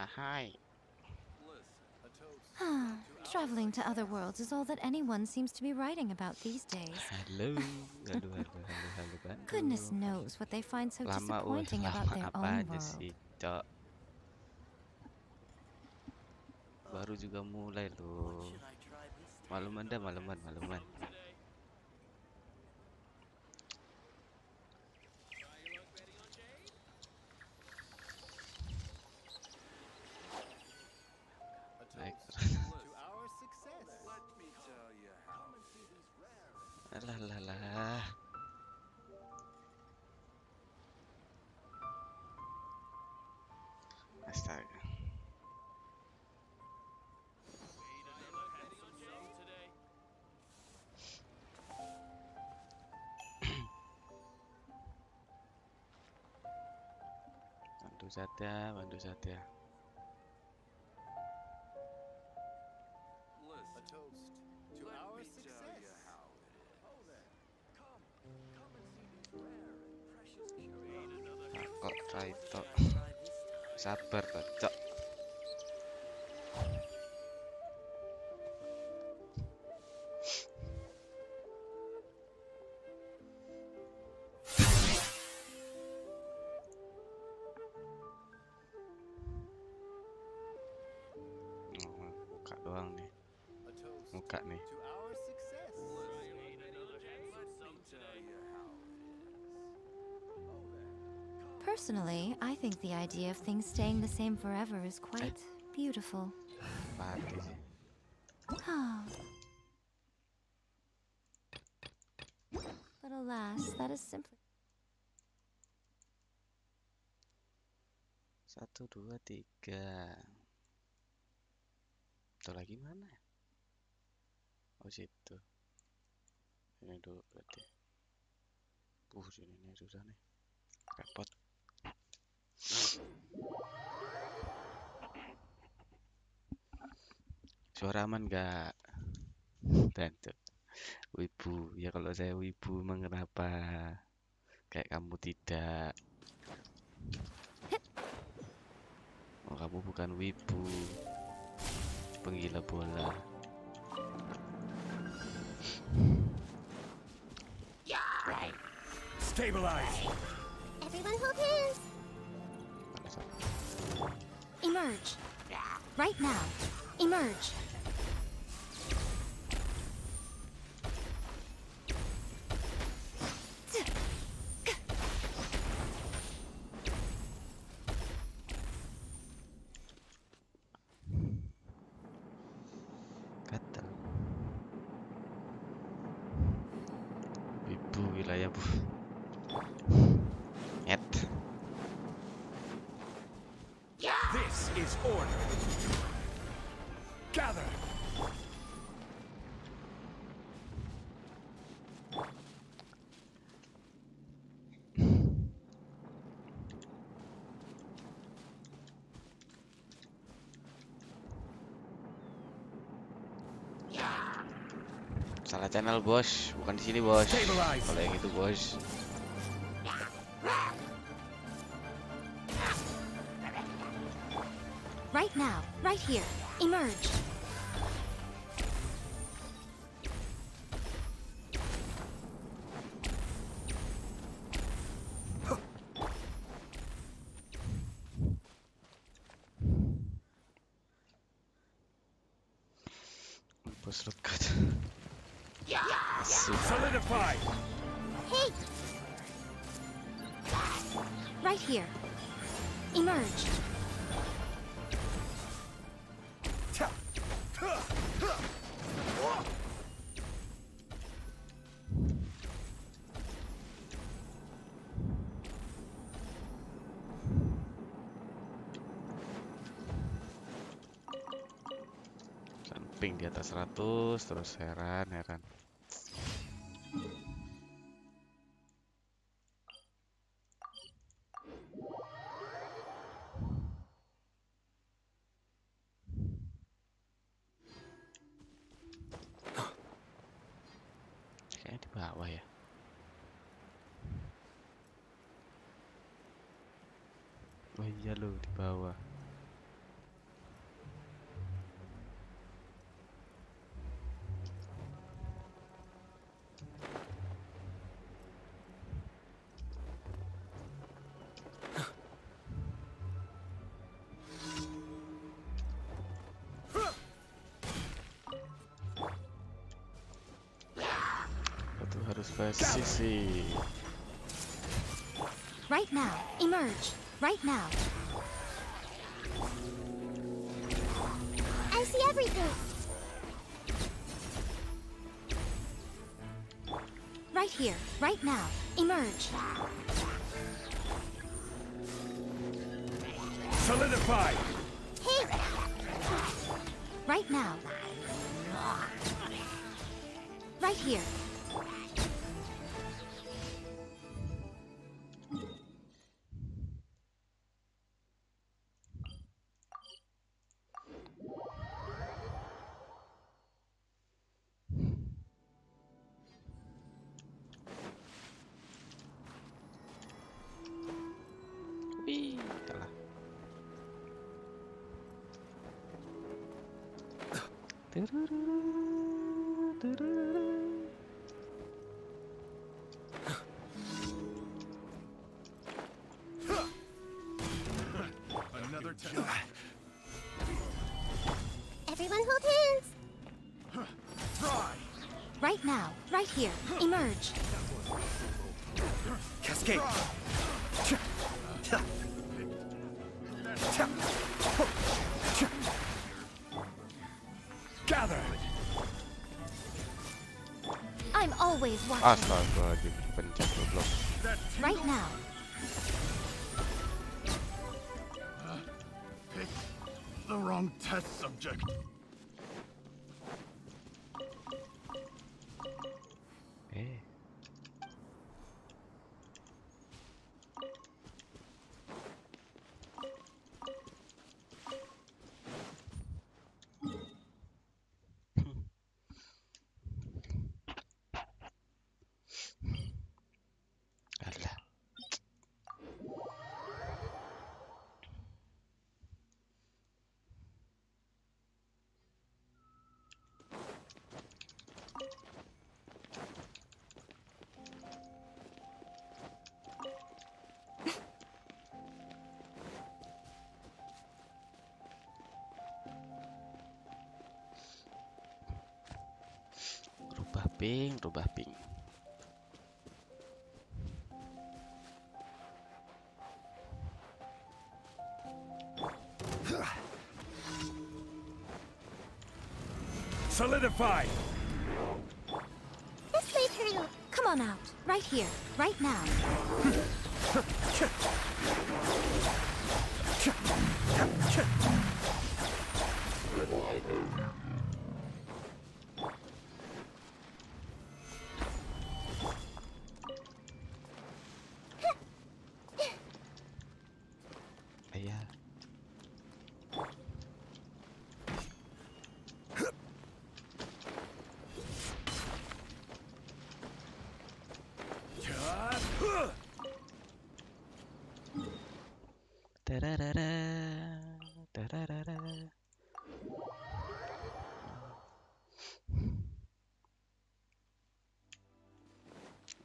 Hai. Traveling to other worlds is all that anyone seems to be writing about these days. Halo, halo Goodness Bandung. knows what they find so Lama, disappointing about lama their apa own aja world. sih, Cok? Baru juga mulai loh. Maluman dah, maluman. Baik. Alah. Astaga. Bantu saja. Kok Raito sabar toh, Cok. Muka doang nih. Muka nih. Personally, I think the idea of things staying the same forever is quite beautiful. Mati sih. But alas, that is simply... 1, 2, 3. Itu lagi mana ya? Oh situ. Ini dulu berarti. Sini nih susah nih. Repot. Suara aman gak? Bantu. Wibu. Ya kalau saya wibu emang kenapa? Kayak kamu tidak. Oh, kamu bukan wibu. Penggila bola. Right. Stabilize. Everyone hold hands. Emerge. Right now. Emerge. Kata. Wibu wilayah bu. Nyet. This is order. Gather. Salah channel bos, bukan di sini bos. Kalau yang itu bos. Right now. Right here. Emerge. Bos lekat. Solidify. Hey, Right here. Emerge. Samping di atas 100 terus heran. Kayaknya di bawah ya. Oh iya loh di bawah. harus ke sisi. Right now. Emerge. Right now. I see everything. Right here. Right now. Emerge. Solidify! Hey, Right now. Right here. Wih, kalah. Another time. everyone hold hands. Try! Right now. Right here. Emerge. Cascade! Gather! I'm always watching. Astagfirullahaladzim, pencet goblok. Right now. Pick the wrong test subject. Eh, alah. Rubah ping, rubah ping. Solidify! This way through. Come on out. Right here. Right now. Ayah. Tararara, tararara.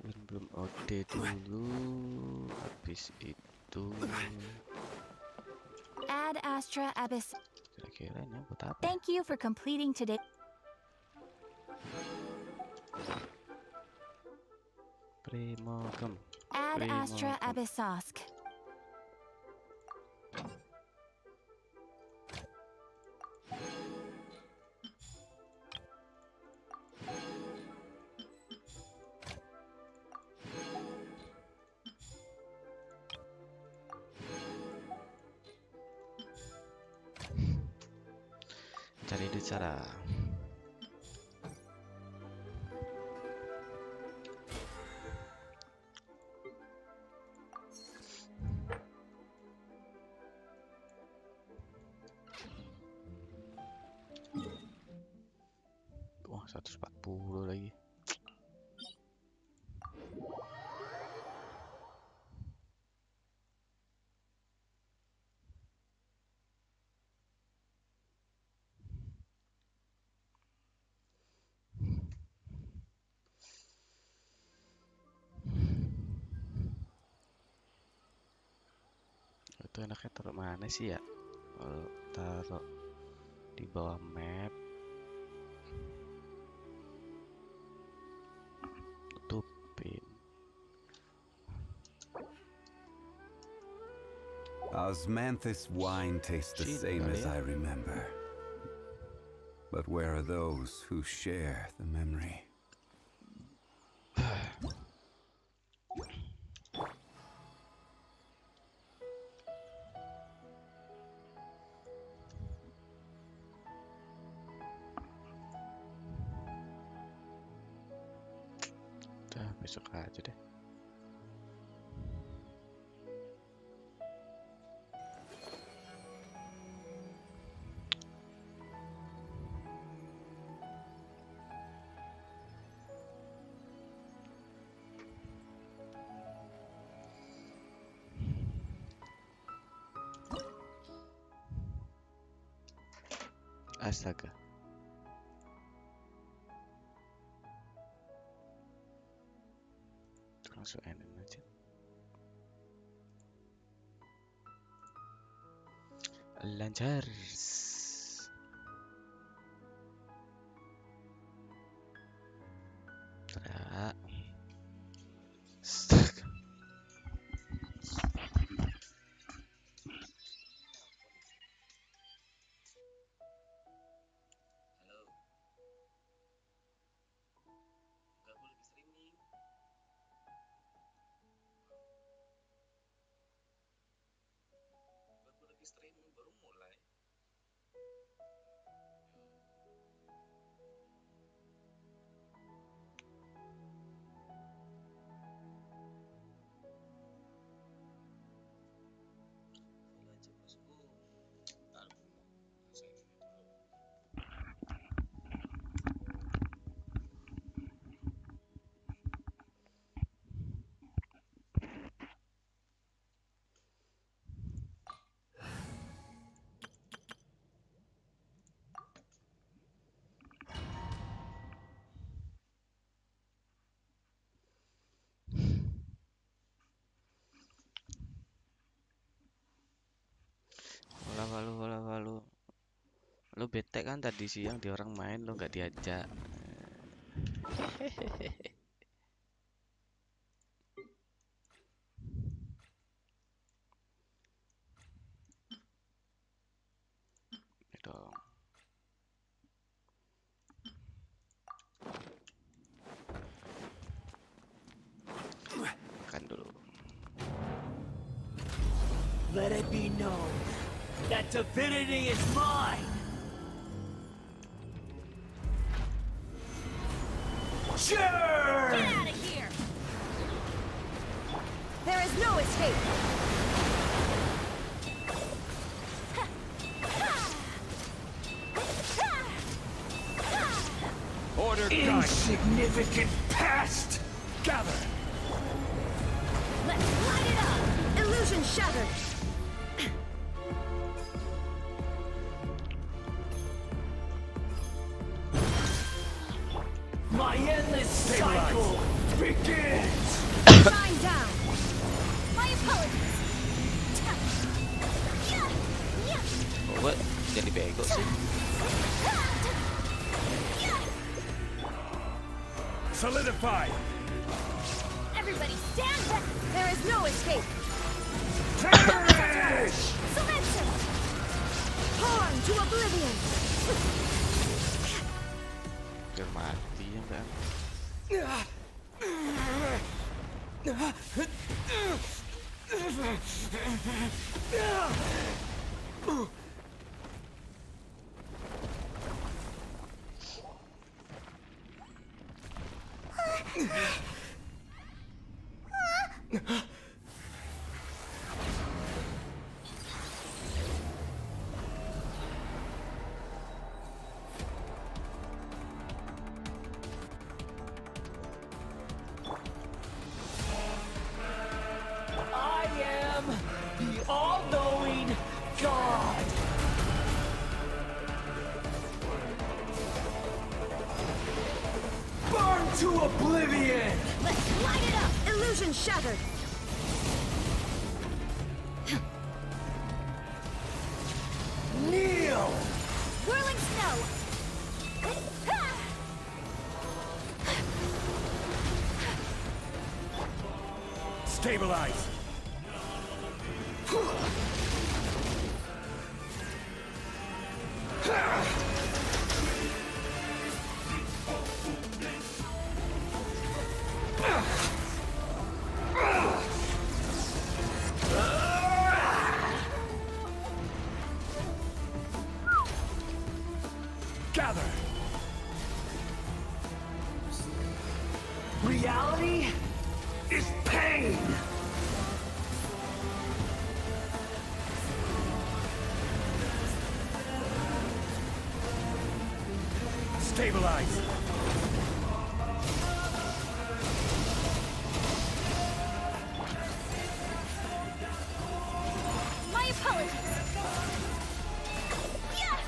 Belum OD dulu, habis itu Add Astra Abyss. kira-kira ini buat apa? Thank you for completing today. Primogem. Add Astra Primogem. Abyssosk. Cari duit cara. Wah, 140 lagi. Itu enaknya taruh mana sih ya? Kalau taruh di bawah map. Tutup. Osmanthus wine tastes the same as I remember. But where are those who share the memory? Udah besok aja deh. Astaga. Langsung ending aja. Lancar. Terak. Stuck. Lu bete kan tadi siang di orang main lu nggak diajak. Ya dong. Makan dulu. Let it be known that divinity is mine! Sure! Get out of here! There is no escape! Order guide. Insignificant past! Gather. Let's light it up! Illusion shattered! My endless cycle begins! Shine down! My apologies! Oh, gua jadi bego sih. Solidify. Everybody stand back! There is no escape! Perish. Surrender! Torn to oblivion! Biar mati ya kan. I am the all-knowing God! Burn to oblivion! Let's light it up! Illusion shattered! Kneel! Whirling snow! Stabilize. reality is pain. Stabilize. My apologies. Yeah.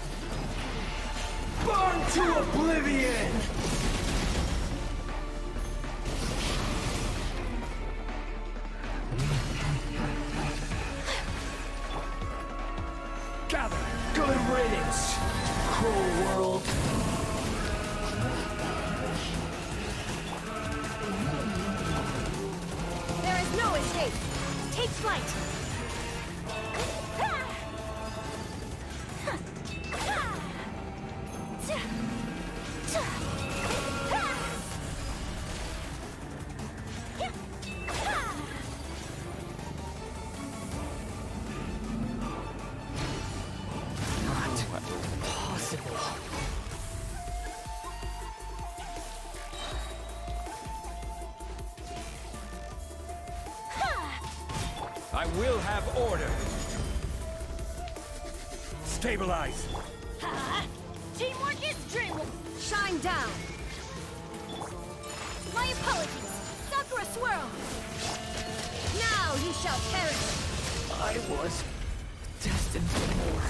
Burn to oblivion. Gather. Good riddance, cruel world. There is no escape. Take flight. Possible. I will have order. Stabilize. Teamwork is dreamwork. Shine down. My apologies. Sakura swirl. Now you shall perish. I was destined for more.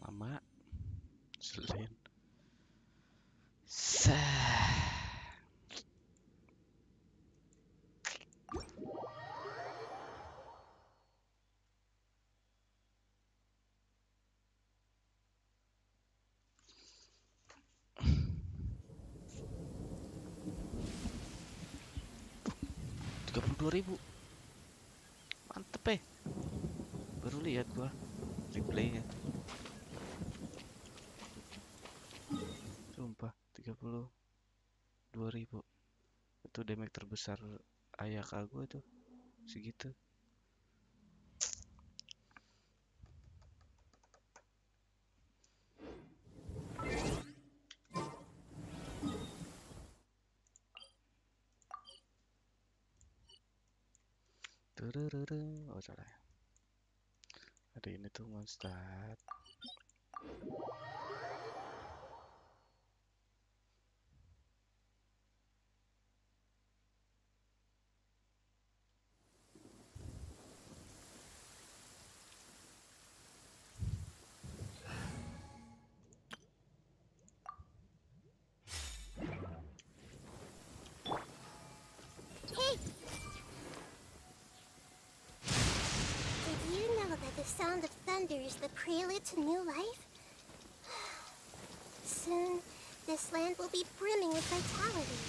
Lama. Selin. Sah. $32.000. Mantep baru lihat gua replaynya. Sumpah 32.000 itu damage terbesar Ayaka gua tuh segitu. Oh salah ya. Ada ini tuh monster. Hey! Did you know that the sound of thunder is the prelude to new life? Soon, this land will be brimming with vitality.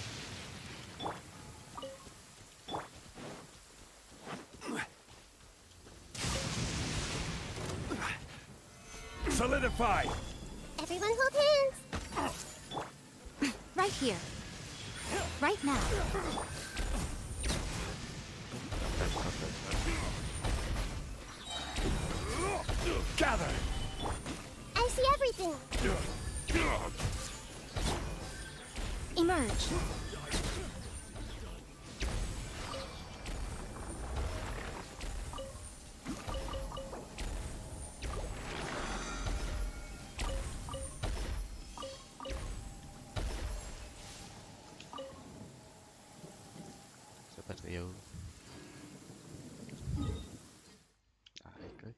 Solidify. Everyone hold hands! Right here. Right now. Gather. I see everything! Emerge. Seperti itu. Oke.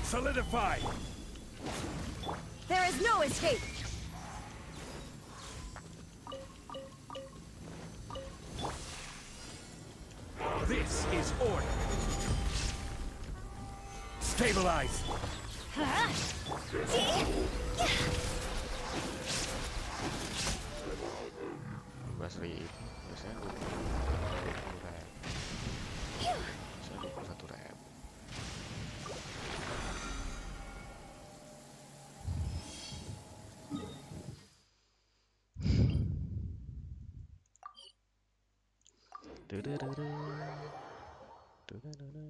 Solidify. There is no escape! This is order. Stabilize. Bebas rib. Biasanya 20 rep. Biasanya 21 rep. Dadadada. Dadadada.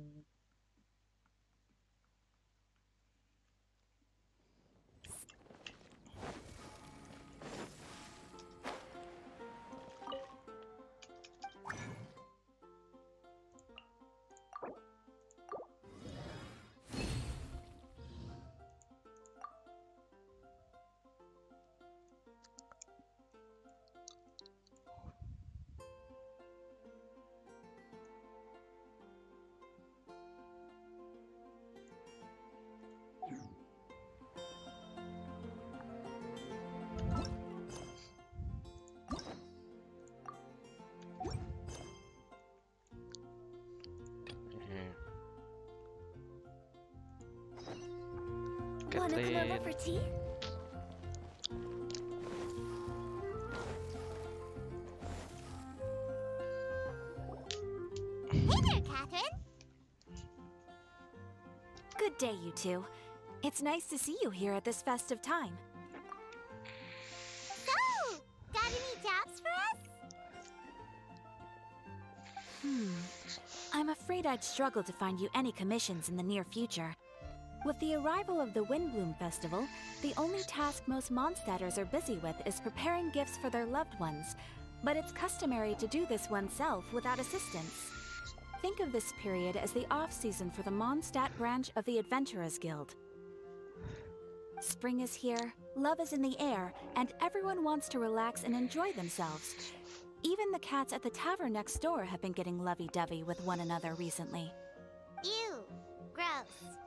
Wanna come over for tea? Hey there, Catherine. Good day, you two. It's nice to see you here at this festive time. So, got any jobs for us? I'm afraid I'd struggle to find you any commissions in the near future. With the arrival of the Windbloom Festival, the only task most Mondstadters are busy with is preparing gifts for their loved ones, but it's customary to do this oneself without assistance. Think of this period as the off-season for the Mondstadt branch of the Adventurers Guild. Spring is here, love is in the air, and everyone wants to relax and enjoy themselves. Even the cats at the tavern next door have been getting lovey-dovey with one another recently. Ew, gross.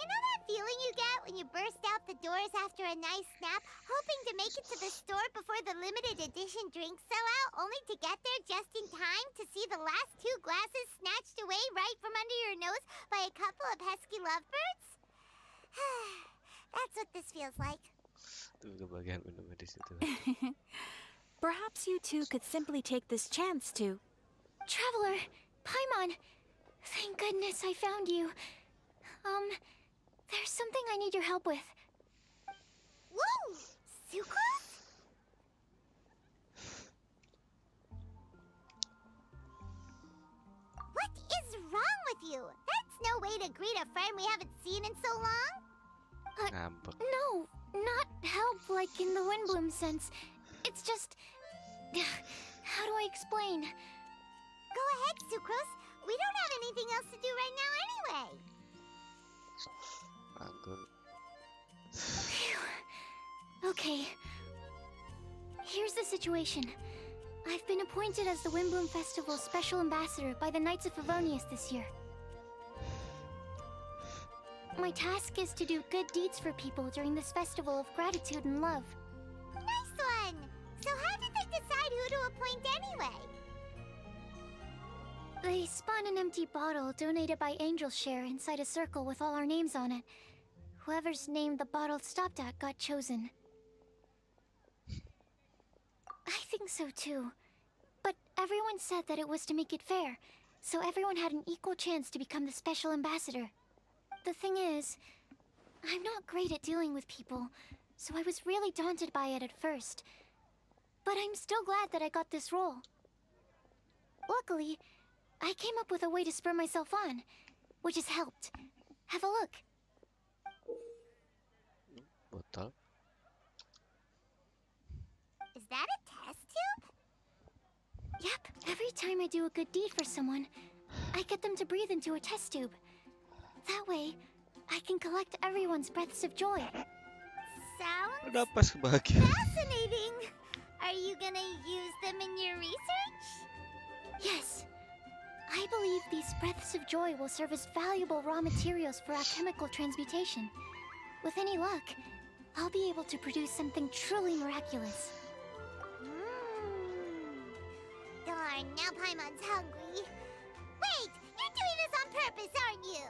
You know that feeling you get when you burst out the doors after a nice nap, hoping to make it to the store before the limited edition drinks sell out, only to get there just in time to see the last 2 glasses snatched away right from under your nose by a couple of pesky lovebirds? That's what this feels like. Tuh kebagian minumnya di situ. Perhaps you two could simply take this chance to... Traveler, Paimon, thank goodness I found you. There's something I need your help with. Whoa! Sucrose? What is wrong with you? That's no way to greet a friend we haven't seen in so long. Ngambek. No, not help like in the Windbloom sense. It's just... How do I explain? Go ahead, Sucrose. We don't have anything else to do right now anyway. Anggur. Okay. Here's the situation. I've been appointed as the Windbloom Festival's special ambassador by the Knights of Favonius this year. My task is to do good deeds for people during this festival of gratitude and love. Nice one! So how did they decide who to appoint anyway? They spun an empty bottle donated by Angel's Share inside a circle with all our names on it. Whoever's name the bottle stopped at got chosen. I think so too. But everyone said that it was to make it fair, so everyone had an equal chance to become the special ambassador. The thing is, I'm not great at dealing with people, so I was really daunted by it at first. But I'm still glad that I got this role. Luckily, I came up with a way to spur myself on, which has helped. Have a look. Botol. Is that a test tube? Yep, every time I do a good deed for someone, I get them to breathe into a test tube. That way, I can collect everyone's breaths of joy. Sounds Udah pas kebahagiaan. fascinating. Are you gonna use them in your research? Yes. I believe these breaths of joy will serve as valuable raw materials for alchemical transmutation. With any luck, I'll be able to produce something truly miraculous. Darn, Darn, now Paimon's hungry. Wait, you're doing this on purpose, aren't you?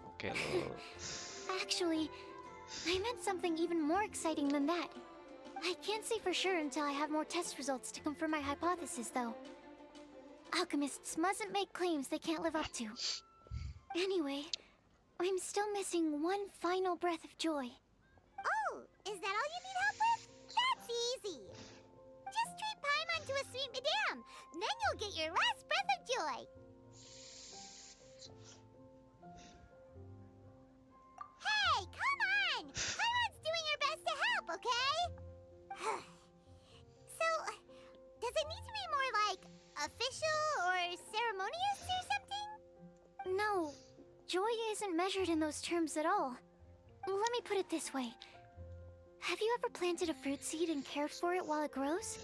Oke lo. Actually, I meant something even more exciting than that. I can't say for sure until I have more test results to confirm my hypothesis, though. Alchemists mustn't make claims they can't live up to. Anyway, I'm still missing one final breath of joy. Oh, is that all you need help with? That's easy. Just treat Paimon to a sweet madame. Then you'll get your last breath of joy. Hey, come on! Paimon's doing her best to help, okay? So, does it need to be more like official or ceremonious or something? No, joy isn't measured in those terms at all. Let me put it this way. Have you ever planted a fruit seed and cared for it while it grows?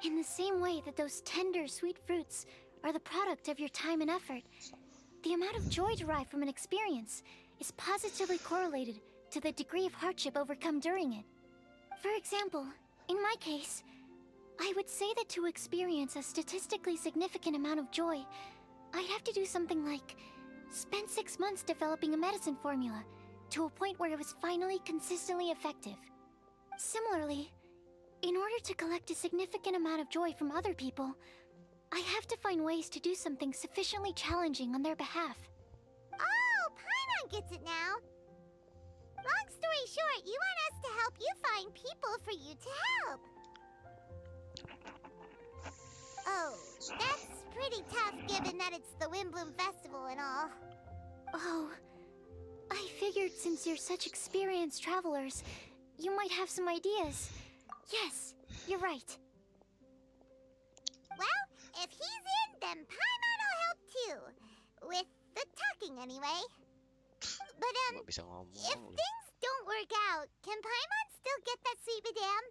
In the same way that those tender, sweet fruits are the product of your time and effort, the amount of joy derived from an experience is positively correlated to the degree of hardship overcome during it. For example, in my case, I would say that to experience a statistically significant amount of joy, I'd have to do something like spend 6 months developing a medicine formula to a point where it was finally consistently effective. Similarly, in order to collect a significant amount of joy from other people, I have to find ways to do something sufficiently challenging on their behalf. Oh, Paimon gets it now. Long story short, you want us to help you find people for you to help. Oh, that's pretty tough given that it's the Windbloom Festival and all. Oh, I figured since you're such experienced travelers, you might have some ideas. Yes, you're right. Well, if he's in, then Paimon will help too. With the talking anyway. But, Nggak bisa ngomong. if things don't work out, can Paimon still get that sweet madame?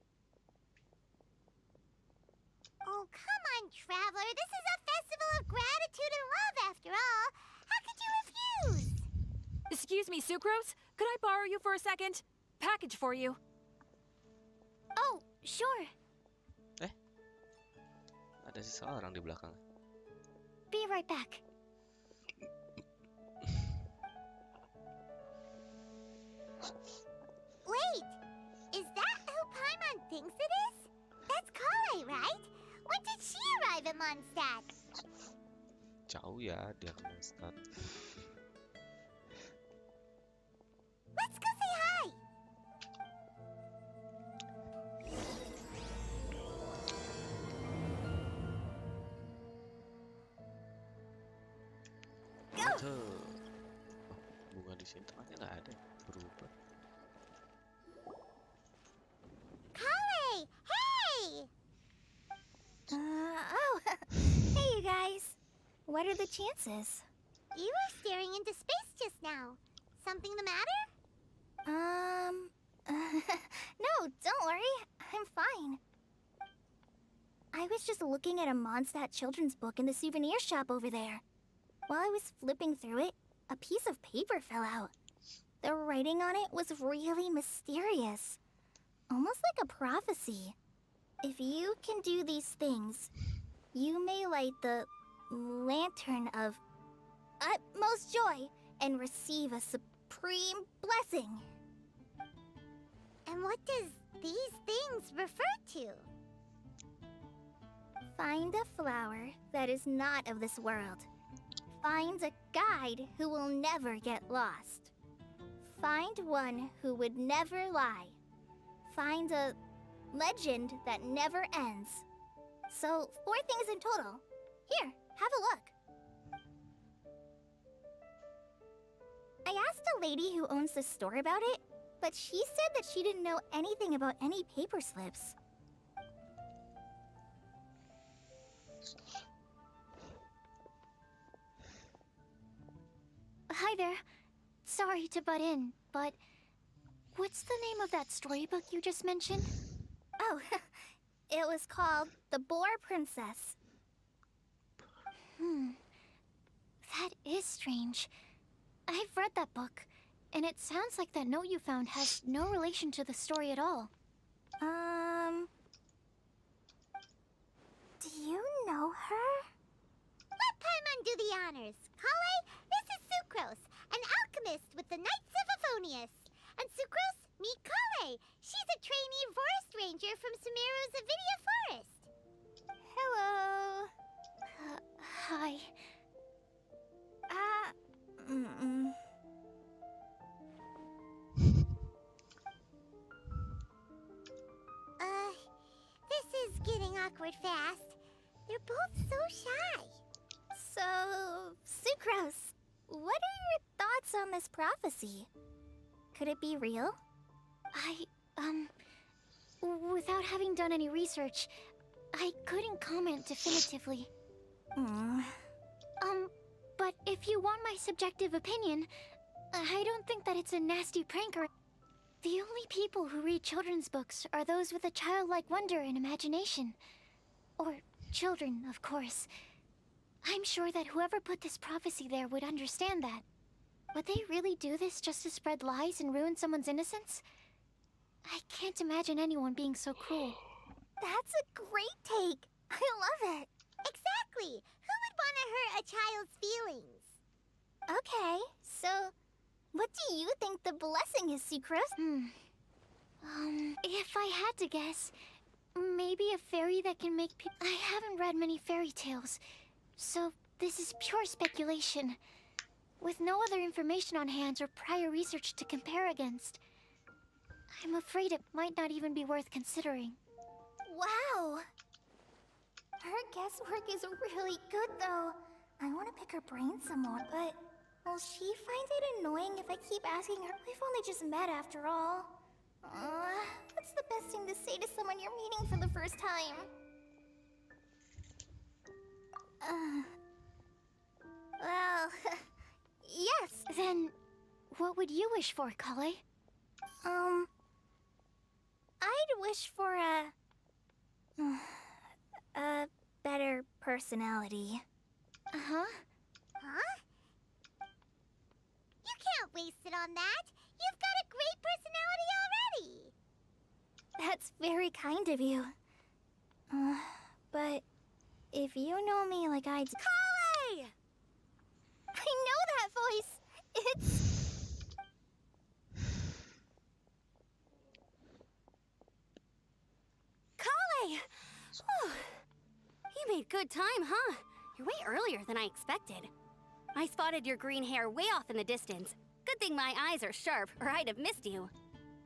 Oh, come on, Traveler. This is a festival of gratitude and love, after all. How could you refuse? Excuse me, Sucrose? Could I borrow you for a second? Package for you. Oh, sure. Ada seseorang di belakang. Be right back. Wait, is that who Paimon thinks it is? That's Kale, right? When did she arrive at Mondstadt? Jauh ya dia ke Mondstadt. Let's go say hi. Tuh. Bunga di sini ternyata nggak ada. Berubah. Kale, hey! Oh, hey you guys. What are the chances? You were staring into space just now. Something the matter? No, don't worry. I'm fine. I was just looking at a Mondstadt children's book in the souvenir shop over there. While I was flipping through it, a piece of paper fell out. The writing on it was really mysterious. Almost like a prophecy. If you can do these things, you may light the lantern of utmost joy and receive a supreme blessing. And what does these things refer to? Find a flower that is not of this world. Find a guide who will never get lost. Find one who would never lie. Find a legend that never ends. So, 4 things in total. Here, have a look. I asked a lady who owns the store about it, but she said that she didn't know anything about any paper slips. Hi there. Sorry to butt in, but what's the name of that storybook you just mentioned? Oh, it was called The Boar Princess. That is strange. I've read that book, and it sounds like that note you found has no relation to the story at all. ranger from Sumeru's Avidia Forest. Hello. Hi. Mm-mm. This is getting awkward fast. They're both so shy. So, Sucrose, what are your thoughts on this prophecy? Could it be real? Without having done any research, I couldn't comment definitively. But if you want my subjective opinion, I don't think that it's a nasty prank or... The only people who read children's books are those with a childlike wonder and imagination. Or children, of course. I'm sure that whoever put this prophecy there would understand that. Would they really do this just to spread lies and ruin someone's innocence? I can't imagine anyone being so cruel. That's a great take. I love it. Exactly. Who would want to hurt a child's feelings? Okay, so what do you think the blessing is, Sucrose? If I had to guess, maybe a fairy that can make people... I haven't read many fairy tales, so this is pure speculation. With no other information on hand or prior research to compare against, I'm afraid it might not even be worth considering. Wow. Her guesswork is really good, though. I want to pick her brain some more, but will she find it annoying if I keep asking her? We've only just met after all. What's the best thing to say to someone you're meeting for the first time? Well, yes. Then, what would you wish for, Kale? I'd wish for a better personality. Uh-huh. Huh? You can't waste it on that. You've got a great personality already. That's very kind of you. But if you know me like I do... Kale! I know that voice! It's... Kale! Whew. You made good time, huh? You're way earlier than I expected. I spotted your green hair way off in the distance. Good thing my eyes are sharp, or I'd have missed you.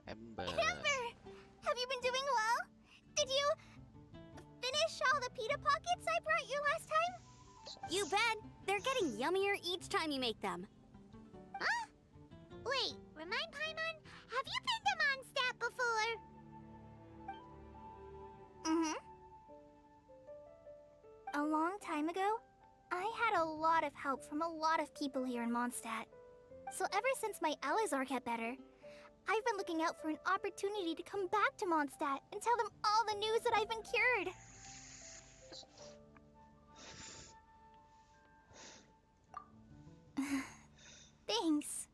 Ember. Amber! Have you been doing well? Did you finish all the pita pockets I brought you last time? You bet. They're getting yummier each time you make them. Huh? Wait, remind Paimon, have you been to Mondstadt before? A long time ago, I had a lot of help from a lot of people here in Mondstadt. So ever since my Elizar got better, I've been looking out for an opportunity to come back to Mondstadt and tell them all the news that I've been cured. Thanks.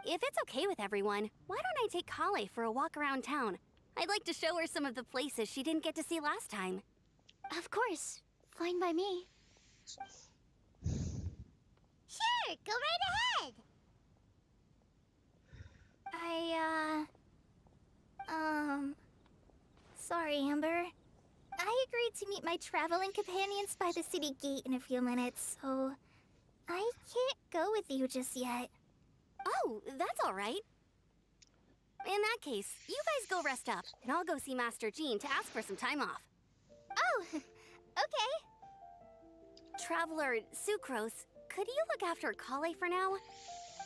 If it's okay with everyone, why don't I take Kale for a walk around town? I'd like to show her some of the places she didn't get to see last time. Of course. Fine by me. Sure, go right ahead. Sorry, Amber. I agreed to meet my traveling companions by the city gate in a few minutes, so I can't go with you just yet. Oh, that's all right. In that case, you guys go rest up, and I'll go see Master Jean to ask for some time off. Oh, okay. Traveler Sucrose, could you look after Kale for now?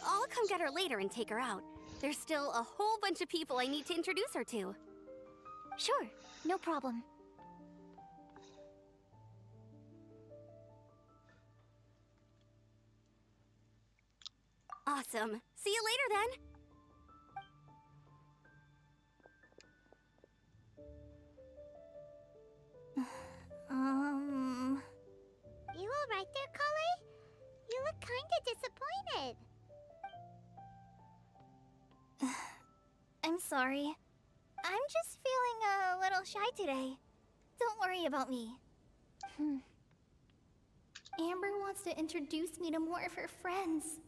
I'll come get her later and take her out. There's still a whole bunch of people I need to introduce her to. Sure, no problem. Awesome. See you later then. You all right there, Kale? You look kinda disappointed. I'm sorry. I'm just feeling a little shy today. Don't worry about me. Amber wants to introduce me to more of her friends.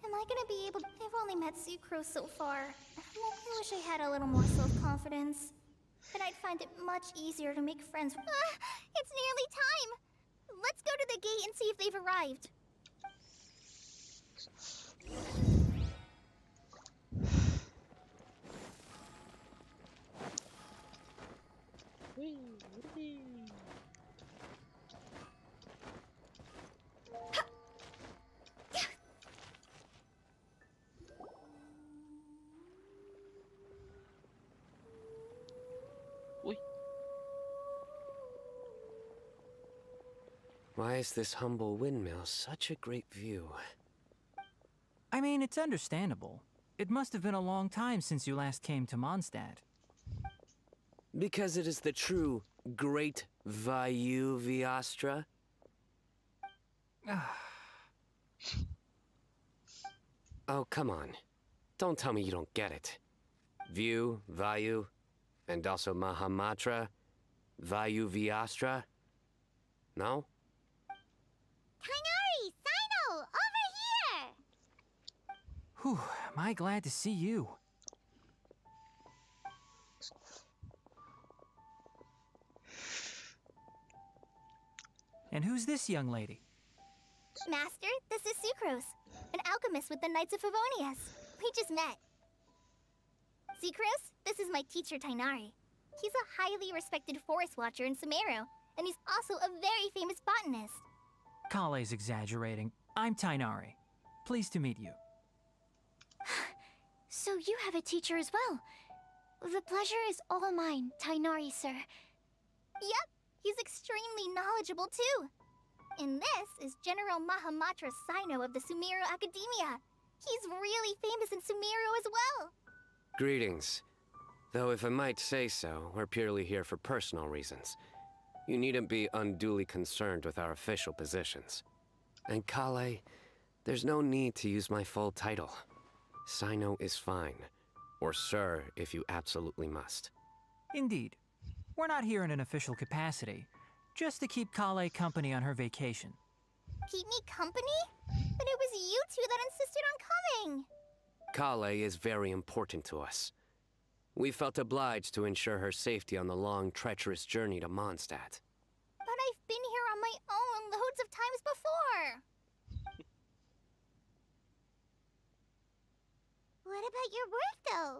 Am I gonna be able to... I've only met Sucrose so far. I wish I had a little more self-confidence. Then I'd find it much easier to make friends. It's nearly time! Let's go to the gate and see if they've arrived. Uy. Why is this humble windmill such a great view? I mean, it's understandable. It must have been a long time since you last came to Mondstadt. Because it is the true Great Vayu Viastra? Oh, come on. Don't tell me you don't get it. View, Vayu, and also Mahamatra, Vayu Viastra? No? Kainari! Sino! Over here! Whew, am I glad to see you. And who's this young lady? Master, this is Sucrose, an alchemist with the Knights of Favonius. We just met. Sucrose, this is my teacher Tainari. He's a highly respected forest watcher in Sumeru, and he's also a very famous botanist. Kale's exaggerating. I'm Tainari. Pleased to meet you. So you have a teacher as well. The pleasure is all mine, Tainari, sir. Yep, he's extremely knowledgeable too. And this is General Mahamatra Sino of the Sumeru Academia. He's really famous in Sumeru as well. Greetings. Though if I might say so, we're purely here for personal reasons. You needn't be unduly concerned with our official positions. And Kale, there's no need to use my full title. Sino is fine. Or sir, if you absolutely must. Indeed. We're not here in an official capacity, just to keep Kale company on her vacation. Keep me company? But it was you two that insisted on coming. Kale is very important to us. We felt obliged to ensure her safety on the long, treacherous journey to Mondstadt. But I've been here on my own loads of times before. What about your work, though?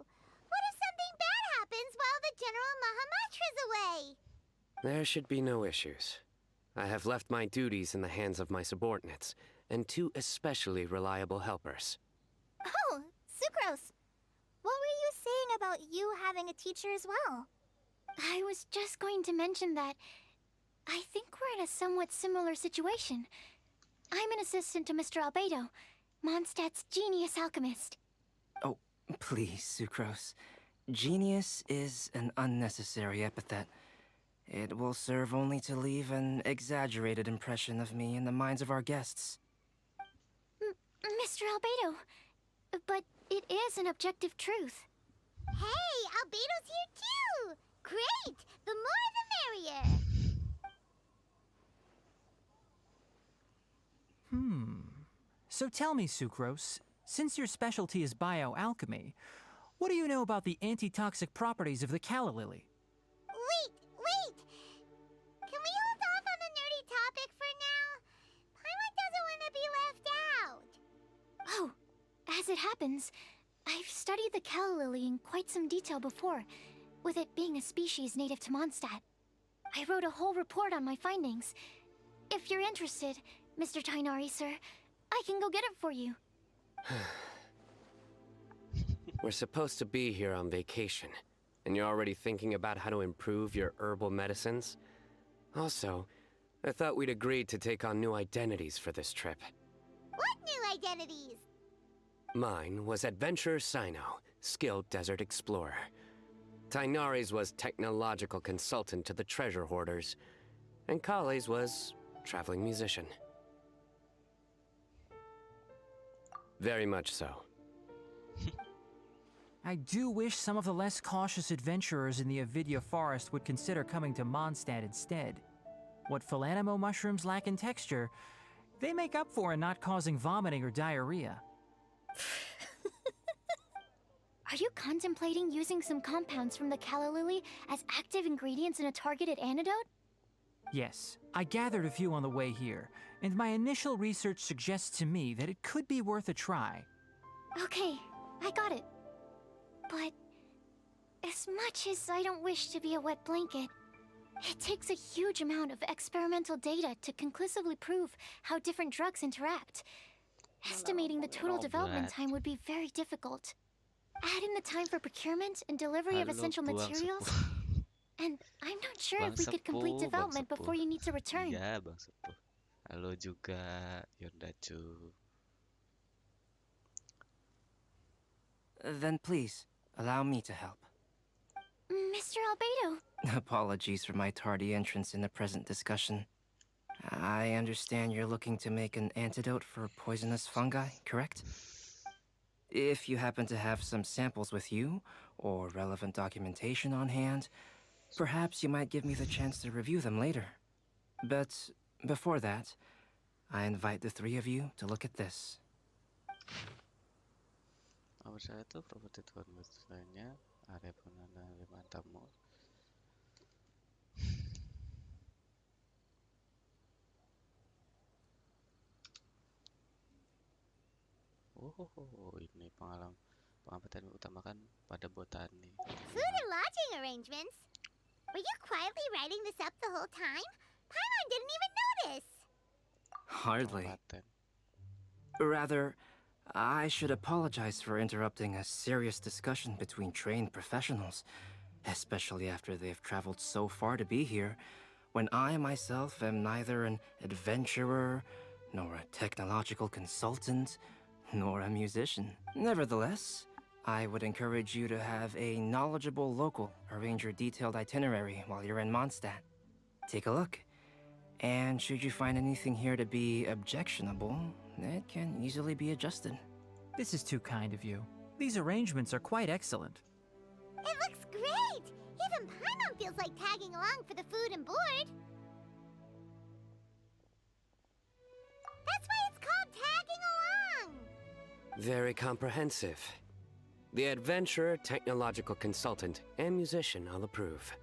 What if something bad happens while the General Mahamatra's away? There should be no issues. I have left my duties in the hands of my subordinates, and 2 especially reliable helpers. Oh, Sucrose. What were you saying about you having a teacher as well? I was just going to mention that I think we're in a somewhat similar situation. I'm an assistant to Mr. Albedo, Mondstadt's genius alchemist. Oh, please, Sucrose. Genius is an unnecessary epithet. It will serve only to leave an exaggerated impression of me in the minds of our guests. Mr. Albedo, but it is an objective truth. Hey, Albedo's here too! Great! The more the merrier! So tell me, Sucrose, since your specialty is bioalchemy, what do you know about the antitoxic properties of the calla lily? Wait! Can we hold off on the nerdy topic for now? Paimon doesn't want to be left out. Oh, as it happens, I've studied the calla lily in quite some detail before, with it being a species native to Mondstadt. I wrote a whole report on my findings. If you're interested, Mr. Tainari, sir, I can go get it for you. We're supposed to be here on vacation, and you're already thinking about how to improve your herbal medicines? Also, I thought we'd agreed to take on new identities for this trip. What new identities? Mine was Adventurer Sino, skilled desert explorer. Tainari's was technological consultant to the treasure hoarders, and Kale's was traveling musician. Very much so. I do wish some of the less cautious adventurers in the Avidya forest would consider coming to Mondstadt instead. What Philanimo mushrooms lack in texture, they make up for in not causing vomiting or diarrhea. Are you contemplating using some compounds from the calla lily as active ingredients in a targeted antidote? Yes, I gathered a few on the way here, and my initial research suggests to me that it could be worth a try. Okay, I got it. But as much as I don't wish to be a wet blanket, it takes a huge amount of experimental data to conclusively prove how different drugs interact. Estimating the total development time would be very difficult. Add in the time for procurement and delivery of essential materials, and I'm not sure if we could complete development before you need to return. Iya, Bang Sepuh. Halo juga, Yondacu. Then please, allow me to help. Mr. Albedo, Apologies for my tardy entrance in the present discussion. I understand you're looking to make an antidote for poisonous fungi, correct? If you happen to have some samples with you, or relevant documentation on hand, perhaps you might give me the chance to review them later. But before that, I invite the three of you to look at this. Nomor saya itu properti Tuhan lainnya, area penanda mantamu. Oh, ini pengamatan utamakan pada botani. Food and lodging arrangements? Were you quietly writing this up the whole time? Paimon didn't even notice! Hardly. Rather, I should apologize for interrupting a serious discussion between trained professionals, especially after they've traveled so far to be here, when I myself am neither an adventurer, nor a technological consultant, nor a musician. Nevertheless, I would encourage you to have a knowledgeable local arrange your detailed itinerary while you're in Mondstadt. Take a look, and should you find anything here to be objectionable, it can easily be adjusted. This is too kind of you. These arrangements are quite excellent. It looks great! Even Paimon feels like tagging along for the food and board. That's why it's called tagging along! Very comprehensive. The adventurer, technological consultant, and musician all approve.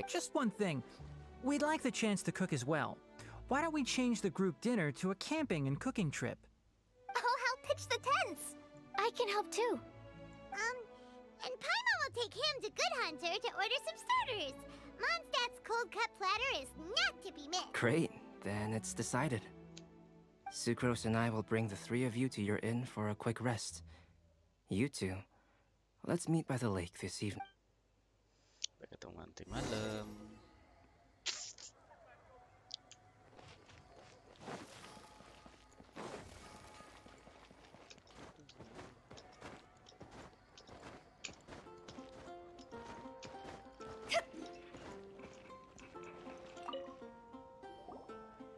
Just one thing. We'd like the chance to cook as well. Why don't we change the group dinner to a camping and cooking trip? I'll help pitch the tents. I can help too. And Paimon will take him to Good Hunter to order some starters. Mondstadt's cold cut platter is not to be missed. Great, then it's decided. Sucrose and I will bring the three of you to your inn for a quick rest. You two, let's meet by the lake this evening. Sampai ketemu nanti malam.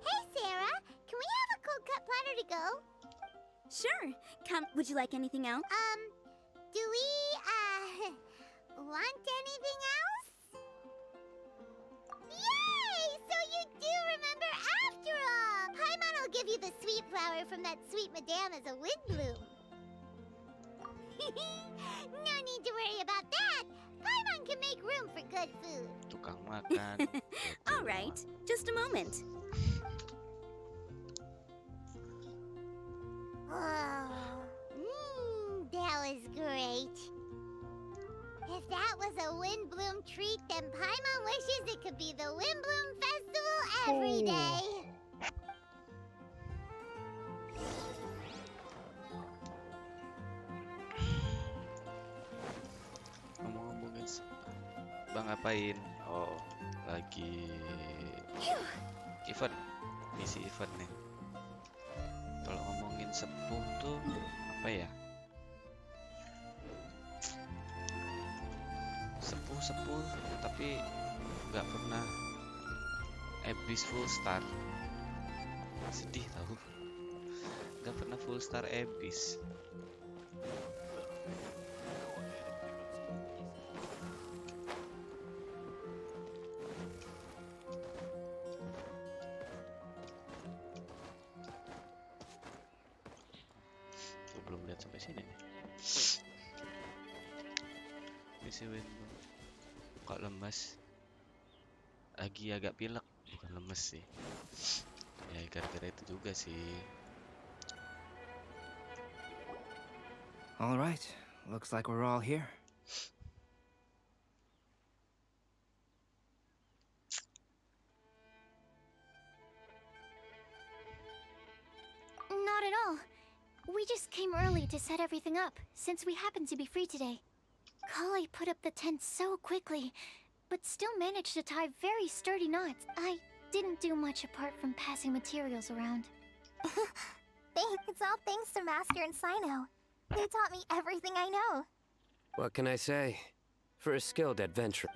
Hey, Sarah, can we have a cold cut platter to go? Sure. Would you like anything else? Do we, want anything else? Yay! So you do remember after all! Paimon will give you the sweet flower from that sweet madame as a wind bloom. No need to worry about that! Paimon can make room for good food. Tukang makan. All right. Just a moment. That was great. If that was a wind bloom treat, then Paimon wishes it could be the Wind Bloom Festival every day. Ngomong-ngomongin Bang ngapain? Oh, lagi event, misi event nih. Kalau ngomongin sepuh tuh apa ya? Sepuh tapi nggak pernah Abyss full star. Sedih tahu. Nggak pernah full star Abyss. Belum lihat sampai sini nih. nih si Windu. Kok lemes? Lagi agak pilek, bukan lemes sih. Ya gara-gara itu juga sih. All right, looks like we're all here. Not at all. We just came early to set everything up, since we happen to be free today. Kale put up the tent so quickly, but still managed to tie very sturdy knots. I didn't do much apart from passing materials around. It's all thanks to Master and Sino. They taught me everything I know. What can I say? For a skilled adventurer.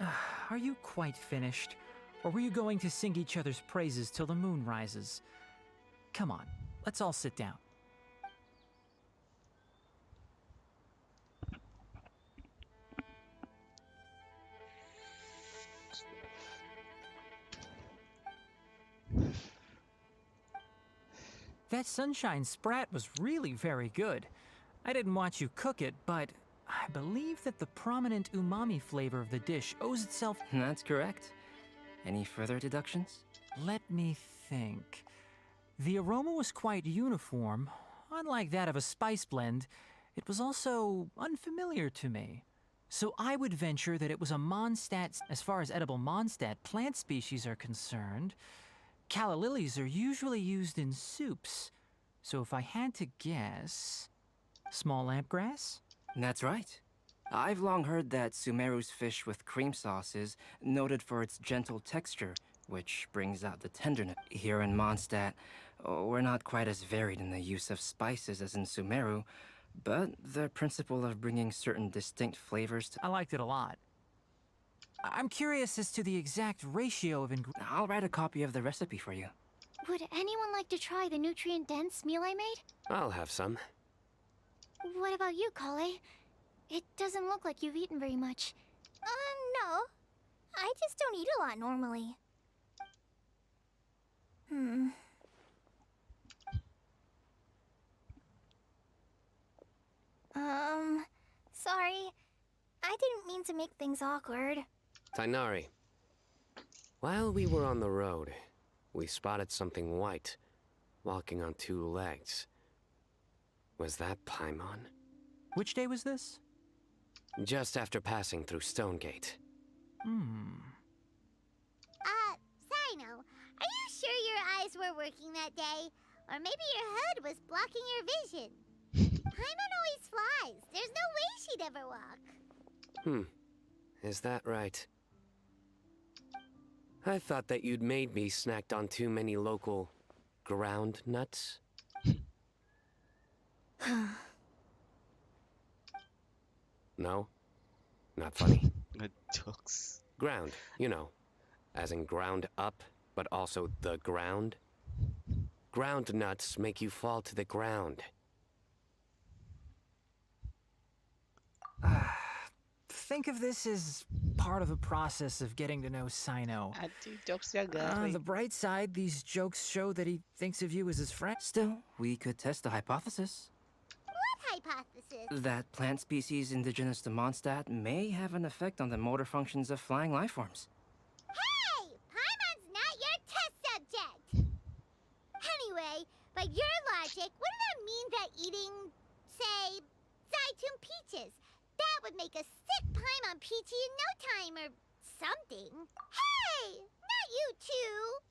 Are you quite finished? Or were you going to sing each other's praises till the moon rises? Come on, let's all sit down. That sunshine sprat was really very good. I didn't watch you cook it, but I believe that the prominent umami flavor of the dish owes itself... That's correct. Any further deductions? Let me think. The aroma was quite uniform. Unlike that of a spice blend, it was also unfamiliar to me. So I would venture that it was a Mondstadt. As far as edible Mondstadt plant species are concerned, calla lilies are usually used in soups. So if I had to guess... small lampgrass? That's right. I've long heard that Sumeru's fish with cream sauce is noted for its gentle texture, which brings out the tenderness. Here in Mondstadt, we're not quite as varied in the use of spices as in Sumeru, but the principle of bringing certain distinct flavors to... I liked it a lot. I'm curious as to the exact ratio of ingredients. I'll write a copy of the recipe for you. Would anyone like to try the nutrient-dense meal I made? I'll have some. What about you, Kale? It doesn't look like you've eaten very much. No. I just don't eat a lot normally. Sorry. I didn't mean to make things awkward. Tainari. While we were on the road, we spotted something white, walking on two legs. Was that Paimon? Which day was this? Just after passing through Stonegate. Sino, are you sure your eyes were working that day? Or maybe your hood was blocking your vision? Paimon always flies. There's no way she'd ever walk. Is that right? I thought that you'd made me snacked on too many local ground nuts. No? Not funny? Good jokes. Ground, you know. As in ground up, but also the ground. Ground nuts make you fall to the ground. Think of this as part of the process of getting to know Sino. On the bright side, these jokes show that he thinks of you as his friend. Still, we could test a hypothesis. What hypothesis? That plant species indigenous to Mondstadt may have an effect on the motor functions of flying lifeforms. Hey! Paimon's not your test subject! Anyway, by your logic, wouldn't that mean that eating, say, Zaitun peaches, that would make a sick Paimon peachy in no time or something? Hey! Not you two!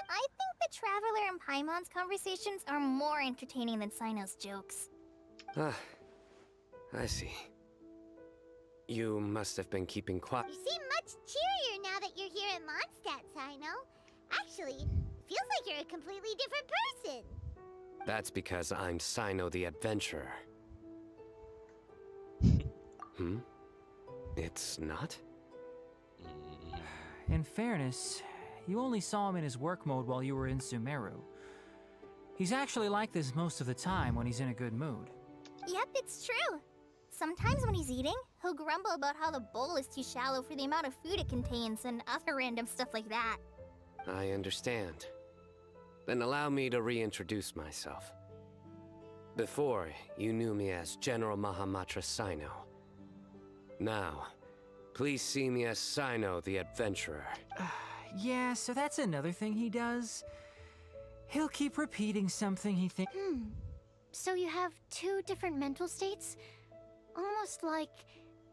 I think the Traveler and Paimon's conversations are more entertaining than Sino's jokes. I see. You must have been keeping quiet. You seem much cheerier now that you're here at Mondstadt, Sino. Actually, feels like you're a completely different person. That's because I'm Sino the Adventurer. It's not? In fairness, you only saw him in his work mode while you were in Sumeru. He's actually like this most of the time when he's in a good mood. Yep, it's true. Sometimes when he's eating, he'll grumble about how the bowl is too shallow for the amount of food it contains and other random stuff like that. I understand. Then allow me to reintroduce myself. Before, you knew me as General Mahamatra Sino. Now, please see me as Sino the Adventurer. Yeah, so that's another thing he does. He'll keep repeating something he thinks. So you have two different mental states? Almost like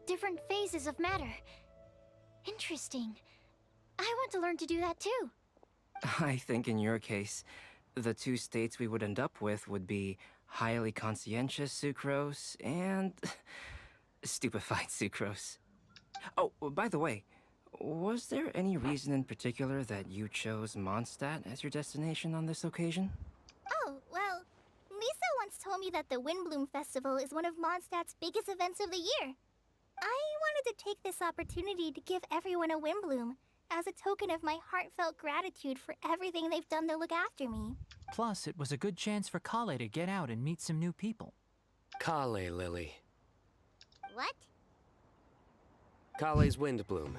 different phases of matter. Interesting. I want to learn to do that too. I think in your case, the two states we would end up with would be highly conscientious sucrose and stupefied sucrose. Oh, by the way, was there any reason in particular that you chose Mondstadt as your destination on this occasion? Oh, well, Lisa once told me that the Windbloom Festival is one of Mondstadt's biggest events of the year. I wanted to take this opportunity to give everyone a Windbloom as a token of my heartfelt gratitude for everything they've done to look after me. Plus, it was a good chance for Kale to get out and meet some new people. Kale Lily. What? Kale's Windbloom.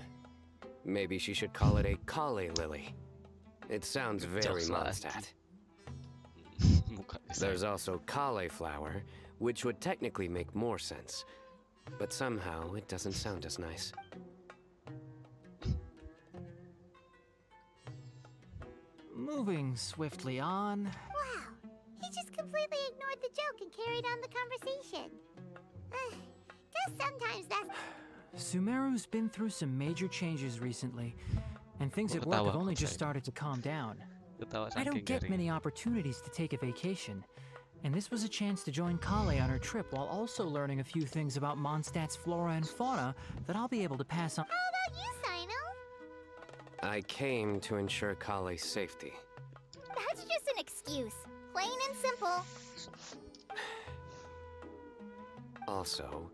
Maybe she should call it a Kale Lily. It sounds very Mondstadt. There's also cauliflower, which would technically make more sense. But somehow, it doesn't sound as nice. Moving swiftly on. Wow, he just completely ignored the joke and carried on the conversation. Guess sometimes that's... Sumeru's been through some major changes recently, and things at work have only just started to calm down. I don't get many opportunities to take a vacation, and this was a chance to join Kale on her trip while also learning a few things about Mondstadt's flora and fauna that I'll be able to pass on. How about you, Sino? I came to ensure Kale's safety. That's just an excuse. Plain and simple. Also,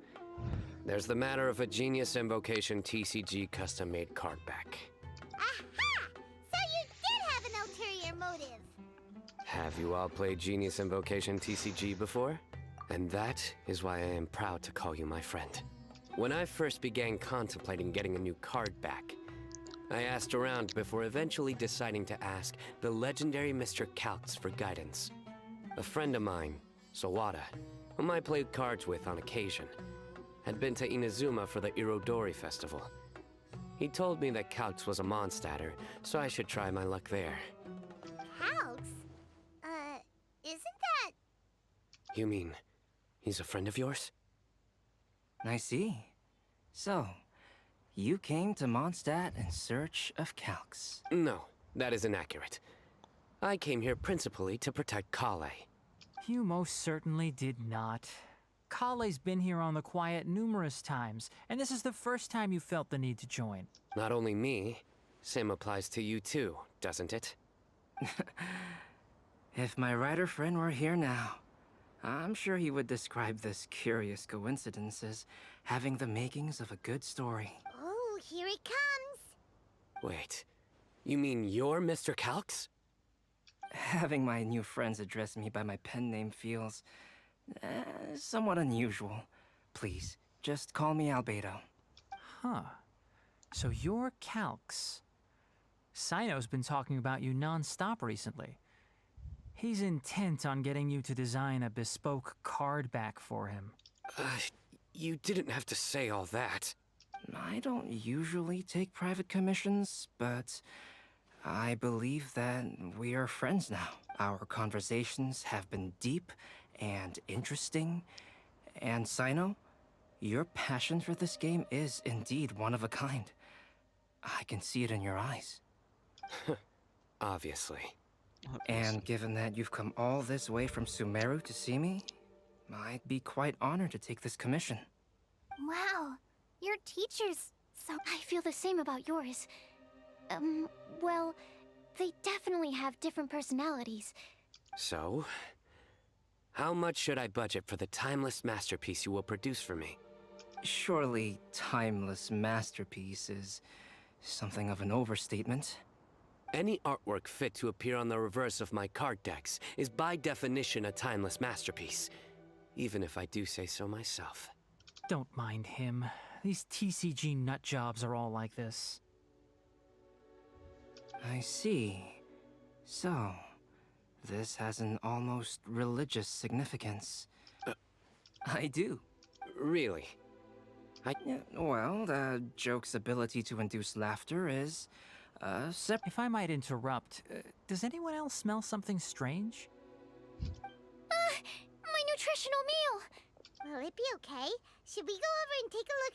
there's the matter of a Genius Invocation TCG custom-made card back. Aha! So you did have an ulterior motive. Have you all played Genius Invocation TCG before? And that is why I am proud to call you my friend. When I first began contemplating getting a new card back, I asked around before eventually deciding to ask the legendary Mr. Calx for guidance. A friend of mine, Sawada, whom I played cards with on occasion, had been to Inazuma for the Irodori festival. He told me that Calx was a Mondstadter, so I should try my luck there. Calx? Isn't that... You mean, he's a friend of yours? I see. So, you came to Mondstadt in search of Calx. No, that is inaccurate. I came here principally to protect Kale. You most certainly did not. Kale's been here on the quiet numerous times, and this is the first time you felt the need to join. Not only me, same applies to you too, doesn't it? If my writer friend were here now, I'm sure he would describe this curious coincidence as having the makings of a good story. Oh, here he comes. Wait, you mean you're Mr. Calx? Having my new friends address me by my pen name feels somewhat unusual. Please, just call me Albedo. Huh. So you're Calx. Sino's been talking about you non-stop recently. He's intent on getting you to design a bespoke card back for him. You didn't have to say all that. I don't usually take private commissions, but I believe that we are friends now. Our conversations have been deep and interesting. And Sino, your passion for this game is indeed one of a kind. I can see it in your eyes. Obviously. And given that you've come all this way from Sumeru to see me, I'd be quite honored to take this commission. Wow, your teachers so... I feel the same about yours. Well, they definitely have different personalities. So, how much should I budget for the timeless masterpiece you will produce for me? Surely timeless masterpiece is something of an overstatement. Any artwork fit to appear on the reverse of my card decks is by definition a timeless masterpiece, even if I do say so myself. Don't mind him. These TCG nut jobs are all like this. I see. So, this has an almost religious significance. I do. Really? Yeah, well, the joke's ability to induce laughter is, If I might interrupt, does anyone else smell something strange? My nutritional meal! Will it be okay? Should we go over and take a look?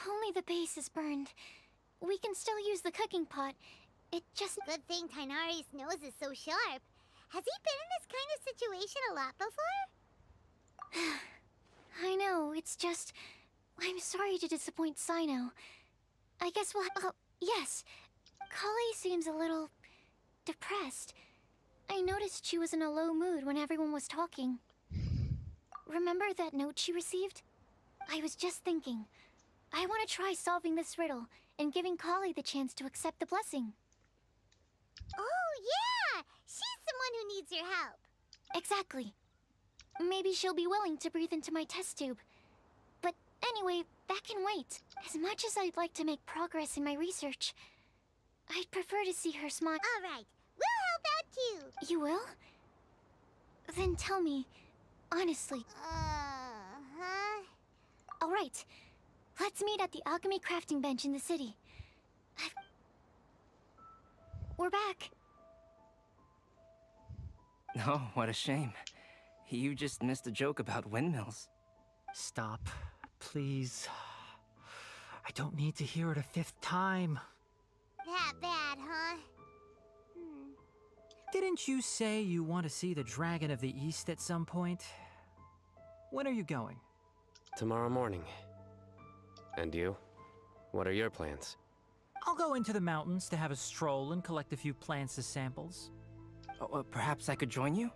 Only the base is burned. We can still use the cooking pot. It just... Good thing Tainari's nose is so sharp. Has he been in this kind of situation a lot before? I know, it's just... I'm sorry to disappoint Sino. I guess we'll... Oh, yes. Kali seems a little... depressed. I noticed she was in a low mood when everyone was talking. Remember that note she received? I was just thinking. I want to try solving this riddle and giving Kali the chance to accept the blessing. Oh, yeah! She's the one who needs your help. Exactly. Maybe she'll be willing to breathe into my test tube. But anyway, that can wait. As much as I'd like to make progress in my research, I'd prefer to see her smile. All right, we'll help out too. You will? Then tell me, honestly. Uh-huh. All right. Let's meet at the alchemy crafting bench in the city. We're back. Oh, what a shame. You just missed a joke about windmills. Stop, please. I don't need to hear it a 5th time. That bad, huh? Didn't you say you want to see the Dragon of the East at some point? When are you going? Tomorrow morning. And you? What are your plans? I'll go into the mountains to have a stroll and collect a few plants as samples. Oh, perhaps I could join you?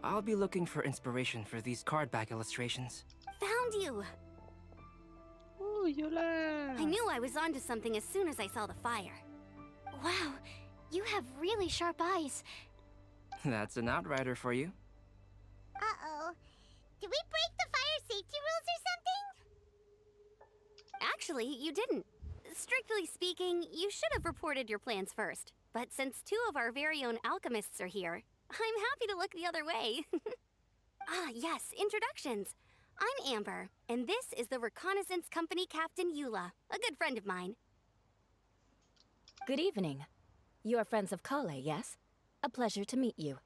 I'll be looking for inspiration for these card back illustrations. Found you! Ooh, Yula! I knew I was onto something as soon as I saw the fire. Wow, you have really sharp eyes. That's an outrider for you. Uh-oh. Did we break the fire safety rules or something? Actually, you didn't. Strictly speaking, you should have reported your plans first. But since 2 of our very own alchemists are here, I'm happy to look the other way. Yes, introductions. I'm Amber, and this is the Reconnaissance Company Captain Eula, a good friend of mine. Good evening. You are friends of Kale, yes? A pleasure to meet you.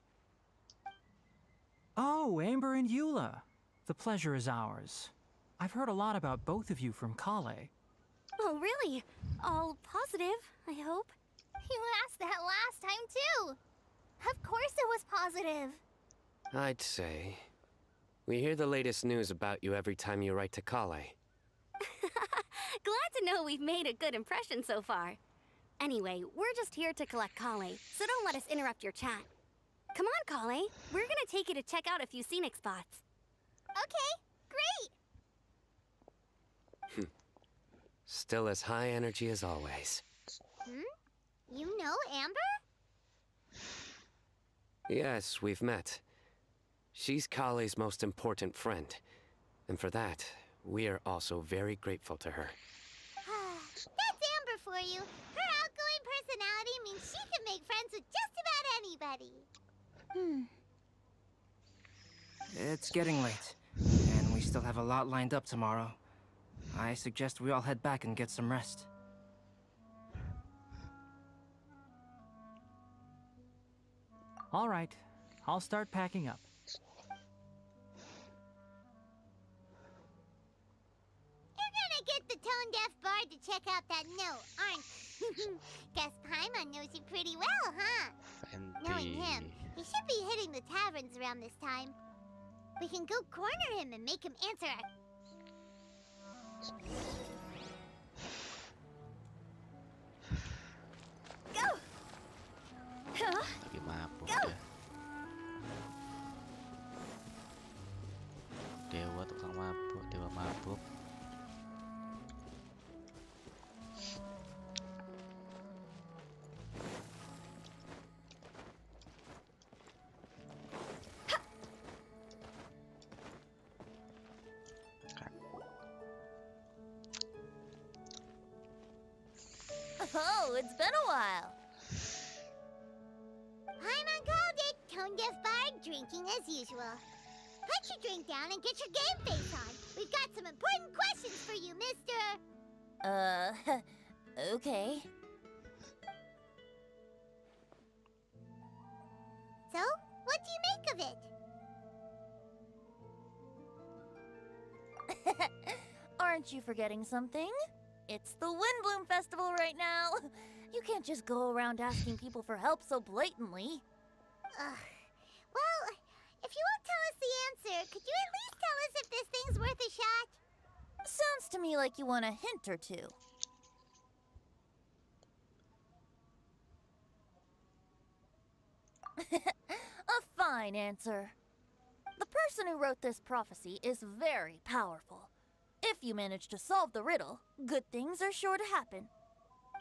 Oh, Amber and Eula. The pleasure is ours. I've heard a lot about both of you from Kale. Oh, really? All positive, I hope. You asked that last time, too. Of course it was positive. I'd say. We hear the latest news about you every time you write to Kale. Glad to know we've made a good impression so far. Anyway, we're just here to collect Kale, so don't let us interrupt your chat. Come on, Kale. We're gonna take you to check out a few scenic spots. Okay, great. Still as high energy as always. You know Amber? Yes, we've met. She's Kale's most important friend. And for that, we are also very grateful to her. That's Amber for you. Her outgoing personality means she can make friends with just about anybody. It's getting late, and we still have a lot lined up tomorrow. I suggest we all head back and get some rest. All right, I'll start packing up. You're gonna get the tone-deaf bard to check out that note, aren't you? Guess Paimon knows you pretty well, huh? Knowing him, he should be hitting the taverns around this time. We can go corner him and make him answer our... Go! Lagi mabuk Go! ya. Dewa tukang mabuk, dewa mabuk. Oh, it's been a while. Paimon called it. Tone-deaf bard drinking as usual. Put your drink down and get your game face on. We've got some important questions for you, mister. Okay. So, what do you make of it? Aren't you forgetting something? It's the Windbloom Festival right now. You can't just go around asking people for help so blatantly. Well, if you won't tell us the answer, could you at least tell us if this thing's worth a shot? Sounds to me like you want a hint or two. A fine answer. The person who wrote this prophecy is very powerful. If you manage to solve the riddle, good things are sure to happen.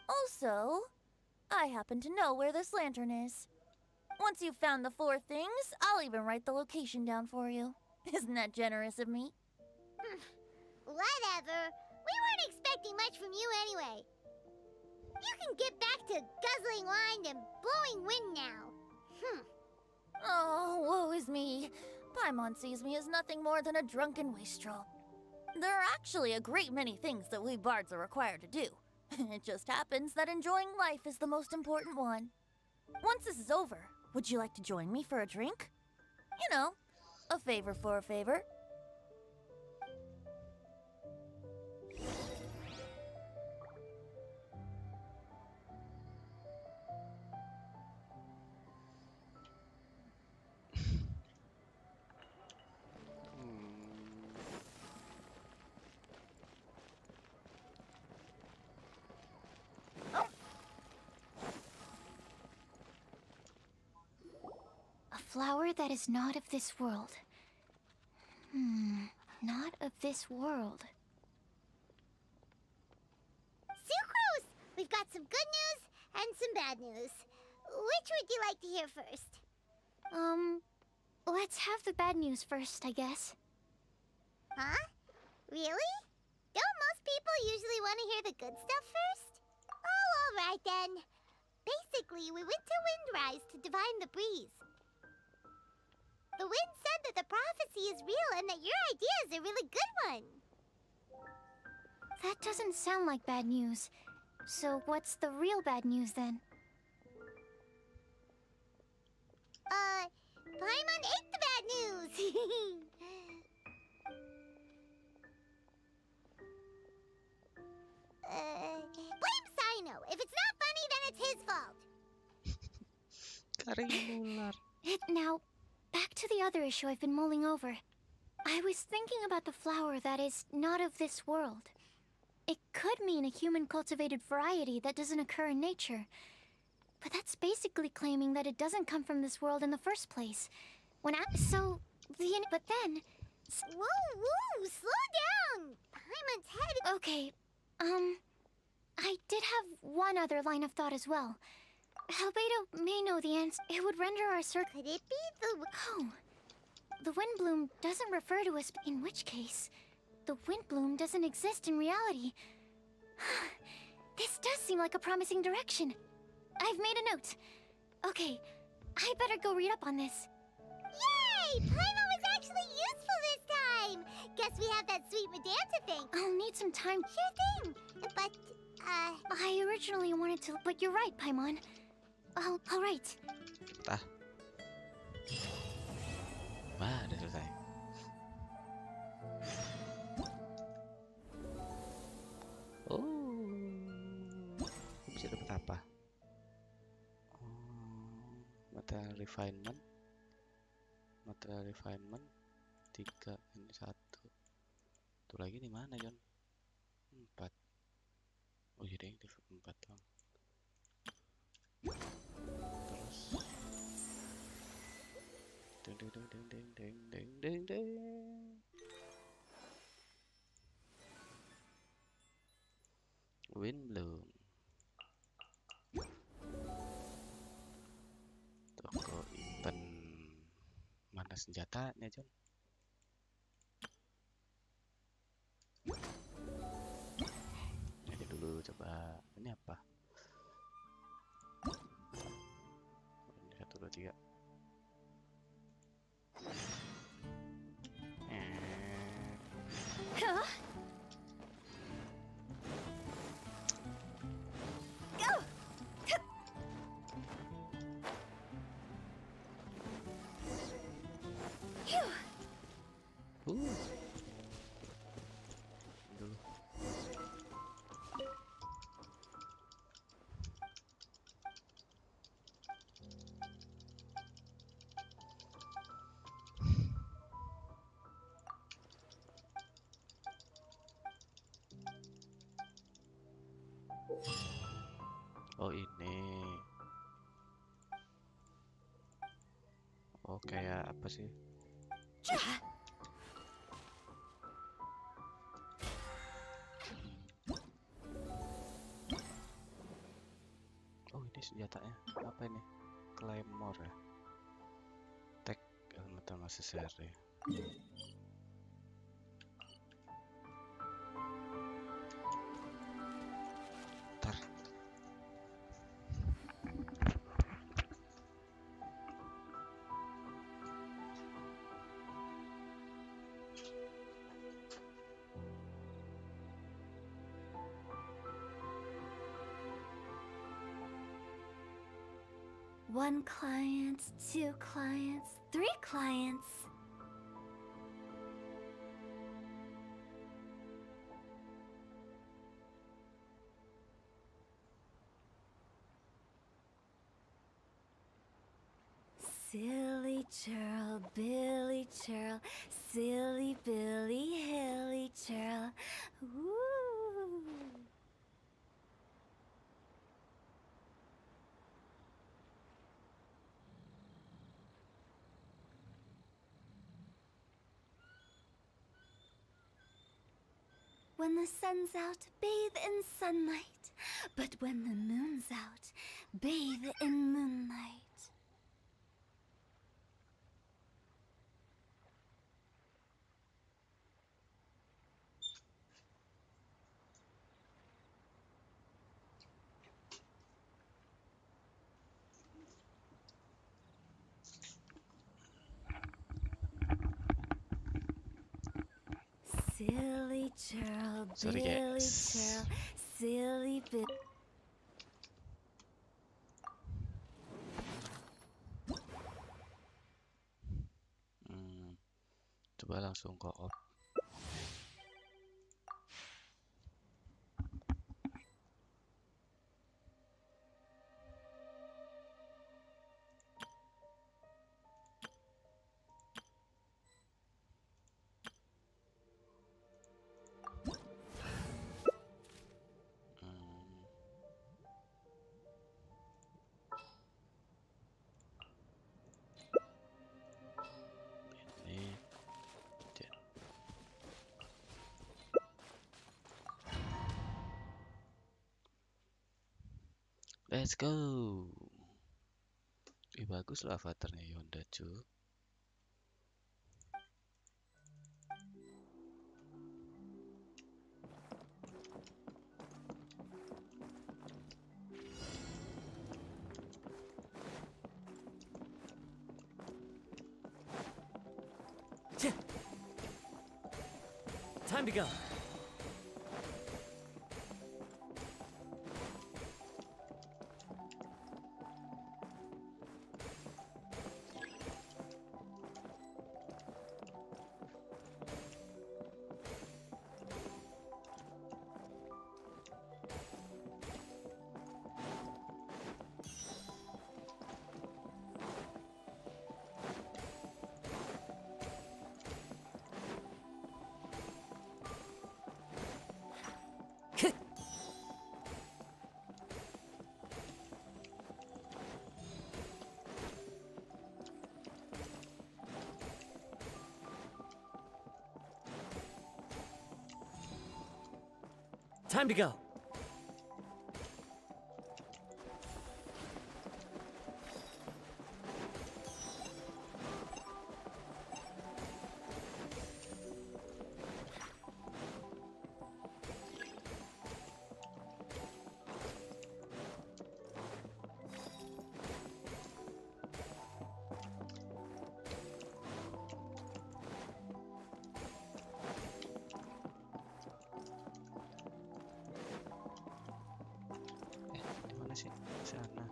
Also, I happen to know where this lantern is. Once you've found the 4 things, I'll even write the location down for you. Isn't that generous of me? Whatever. We weren't expecting much from you anyway. You can get back to guzzling wine and blowing wind now. Oh, woe is me. Paimon sees me as nothing more than a drunken wastrel. There are actually a great many things that we bards are required to do. It just happens that enjoying life is the most important one. Once this is over, would you like to join me for a drink? You know, a favor for a favor. A flower that is not of this world. Not of this world. Sucrose! We've got some good news and some bad news. Which would you like to hear first? Let's have the bad news first, I guess. Huh? Really? Don't most people usually want to hear the good stuff first? Oh, alright then. Basically, we went to Windrise to divine the breeze. The wind said that the prophecy is real and that your idea is a really good one. That doesn't sound like bad news. So what's the real bad news then? Paimon ate the bad news! Blame Sino. If it's not funny, then it's his fault. Now, back to the other issue I've been mulling over. I was thinking about the flower that is not of this world. It could mean a human-cultivated variety that doesn't occur in nature. But that's basically claiming that it doesn't come from this world in the first place. But then... Whoa, slow down! Paimon's head... Okay, I did have one other line of thought as well. Albedo may know the answer. It would render our circle... Could it be the... Oh. The Windbloom doesn't refer to us, in which case, the Windbloom doesn't exist in reality. This does seem like a promising direction. I've made a note. Okay, I better go read up on this. Yay! Paimon was actually useful this time! Guess we have that sweet madame to thank. I'll need some time. Sure thing. But, I originally wanted to... But you're right, Paimon. All right. Udah selesai. Oh, bisa dapat apa? Material refinement. Material refinement 3, ini 1. Tuh lagi di mana, John? 4. Oh iya deh, 4 doang. Terus ding. Windbloom. Toko event. Mana senjatanya, John? Ini dulu coba. Ini apa? 3. Huh? Go! Phew. Dulu. Oh ini. Oh kayak apa sih? Oh ini senjatanya. Apa ini? Claymore ya? Tag elemental necessary. Ntar. One client, 2 clients, 3 clients. Silly churl, Billy churl, silly Billy, hilly churl. Woo! When the sun's out, bathe in sunlight. But when the moon's out, bathe in moonlight. Silly churl, Sorry, Billy guys. churl, silly Bill. Coba langsung co-op. Ini. Let's go. Bagus loh avatarnya Yonda cu. Time to go. Time to go. sana.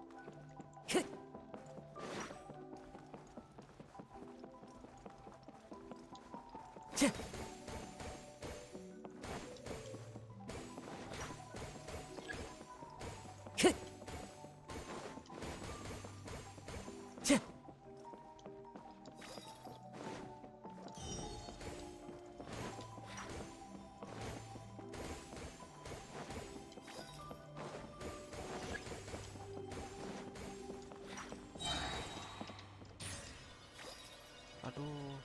Aduh,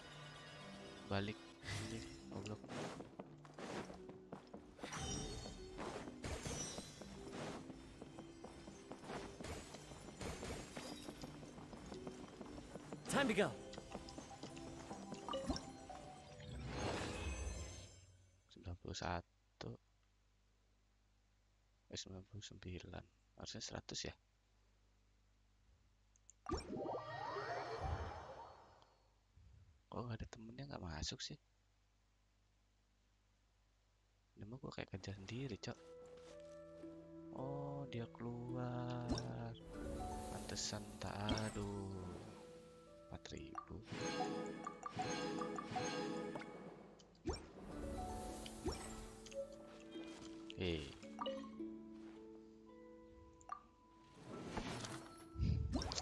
balik ini goblok. Time to go. 91, 99, harusnya 100 ya. Kok gak ada temennya nggak masuk sih? Ini mah gue kayak kerja sendiri, cok. Oh, dia keluar. Pantesan tak, aduh. 4.000.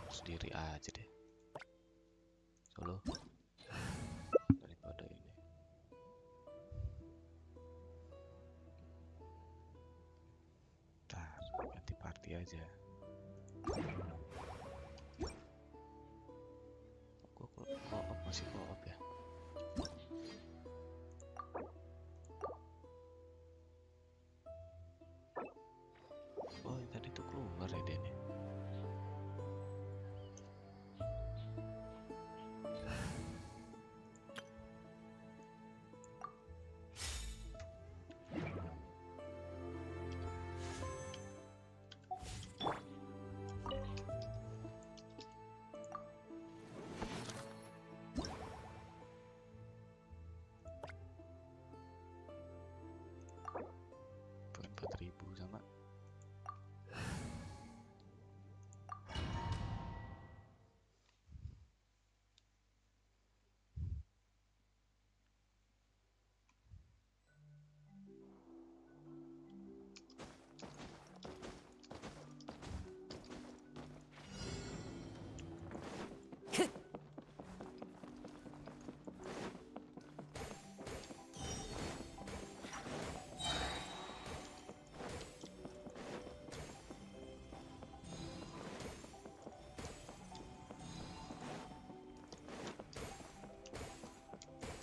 Sendiri aja deh. Solo. Daripada ini. Ntar ganti party aja. Kok masih co-op ya? Oh, yang tadi tuh keluar ya dia nih. Poin 4.000 sama.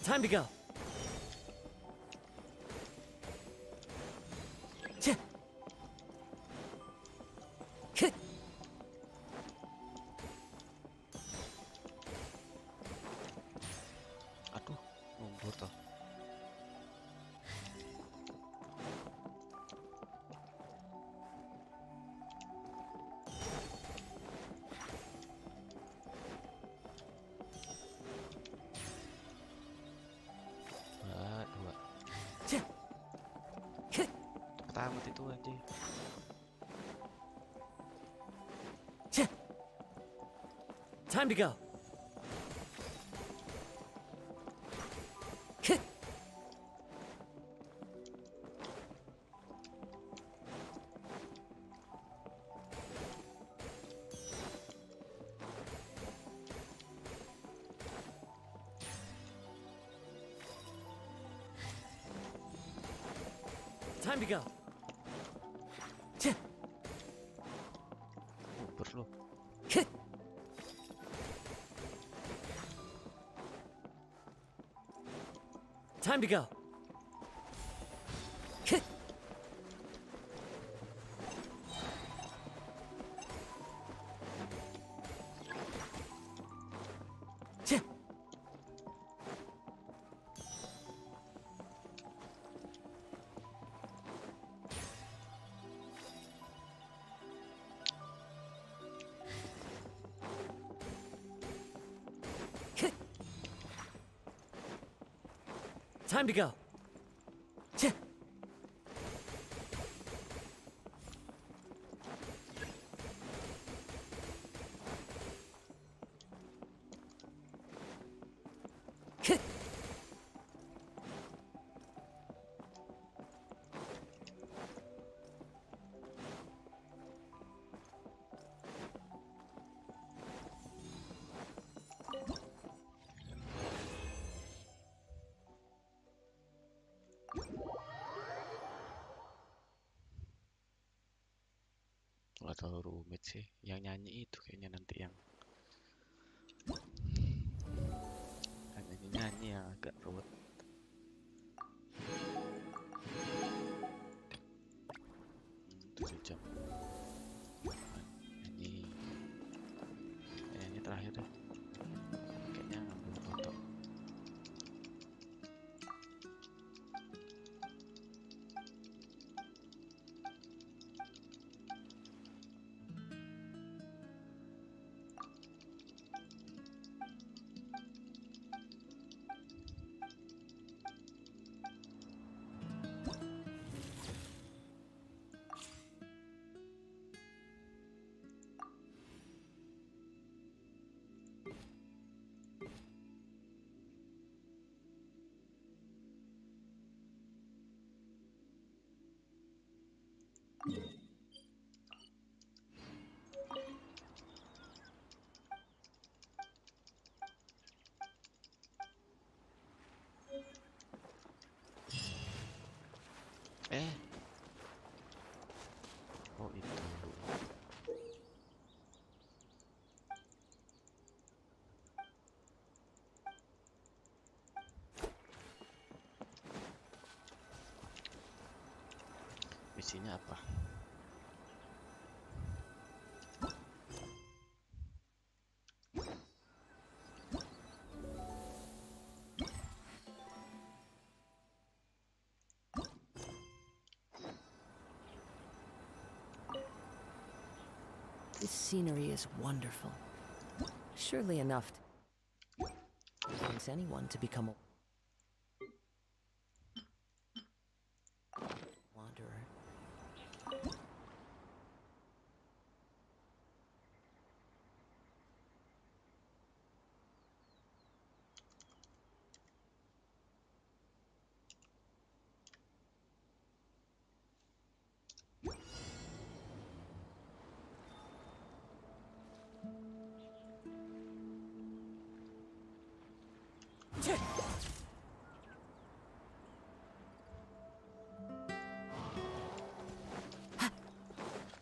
Time to go. Aduh, ngumpul toh. Dua. Tamat itu anjing. Time to go. Time to go. Perlu. Time to go. Time to go. Nggak terlalu rumit sih. Yang nyanyi itu kayaknya nanti yang nyanyi yang agak ruwet. Tujuh jam. Nyanyi terakhir deh. Kayaknya ngambil foto. Oh itu. Misinya apa? This scenery is wonderful. Surely enough to convince anyone to become a wanderer.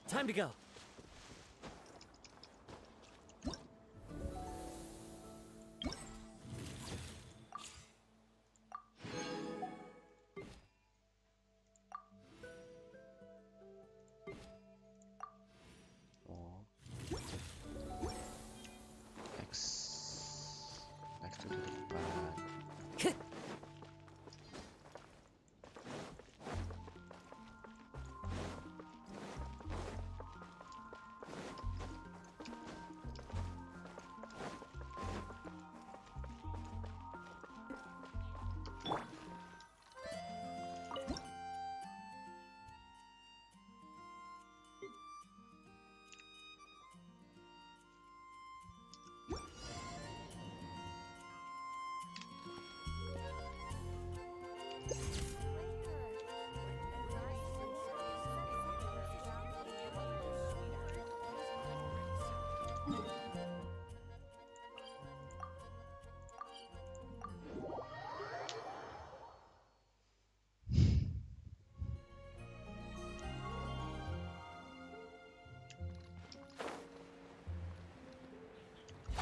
Time to go. Oh. Next to the depan.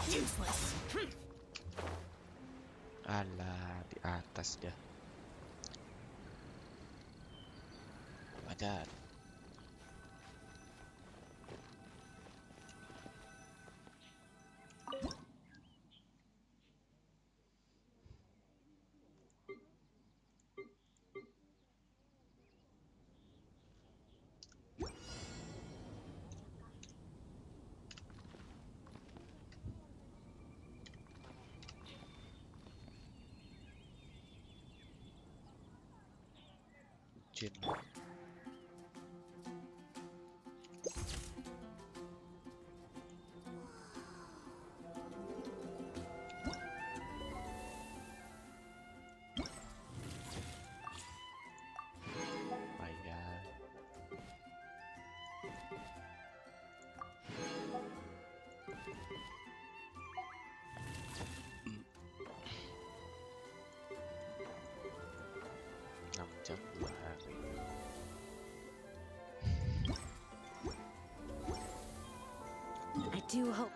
Useless. Alah, di atas dia. Wajar. Jin. do hope.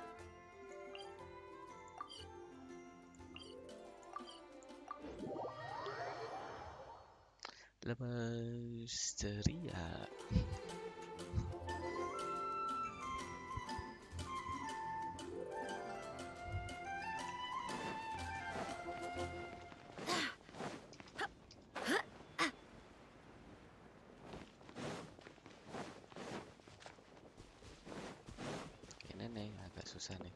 Lepas ceria. Ini nih agak susah nih.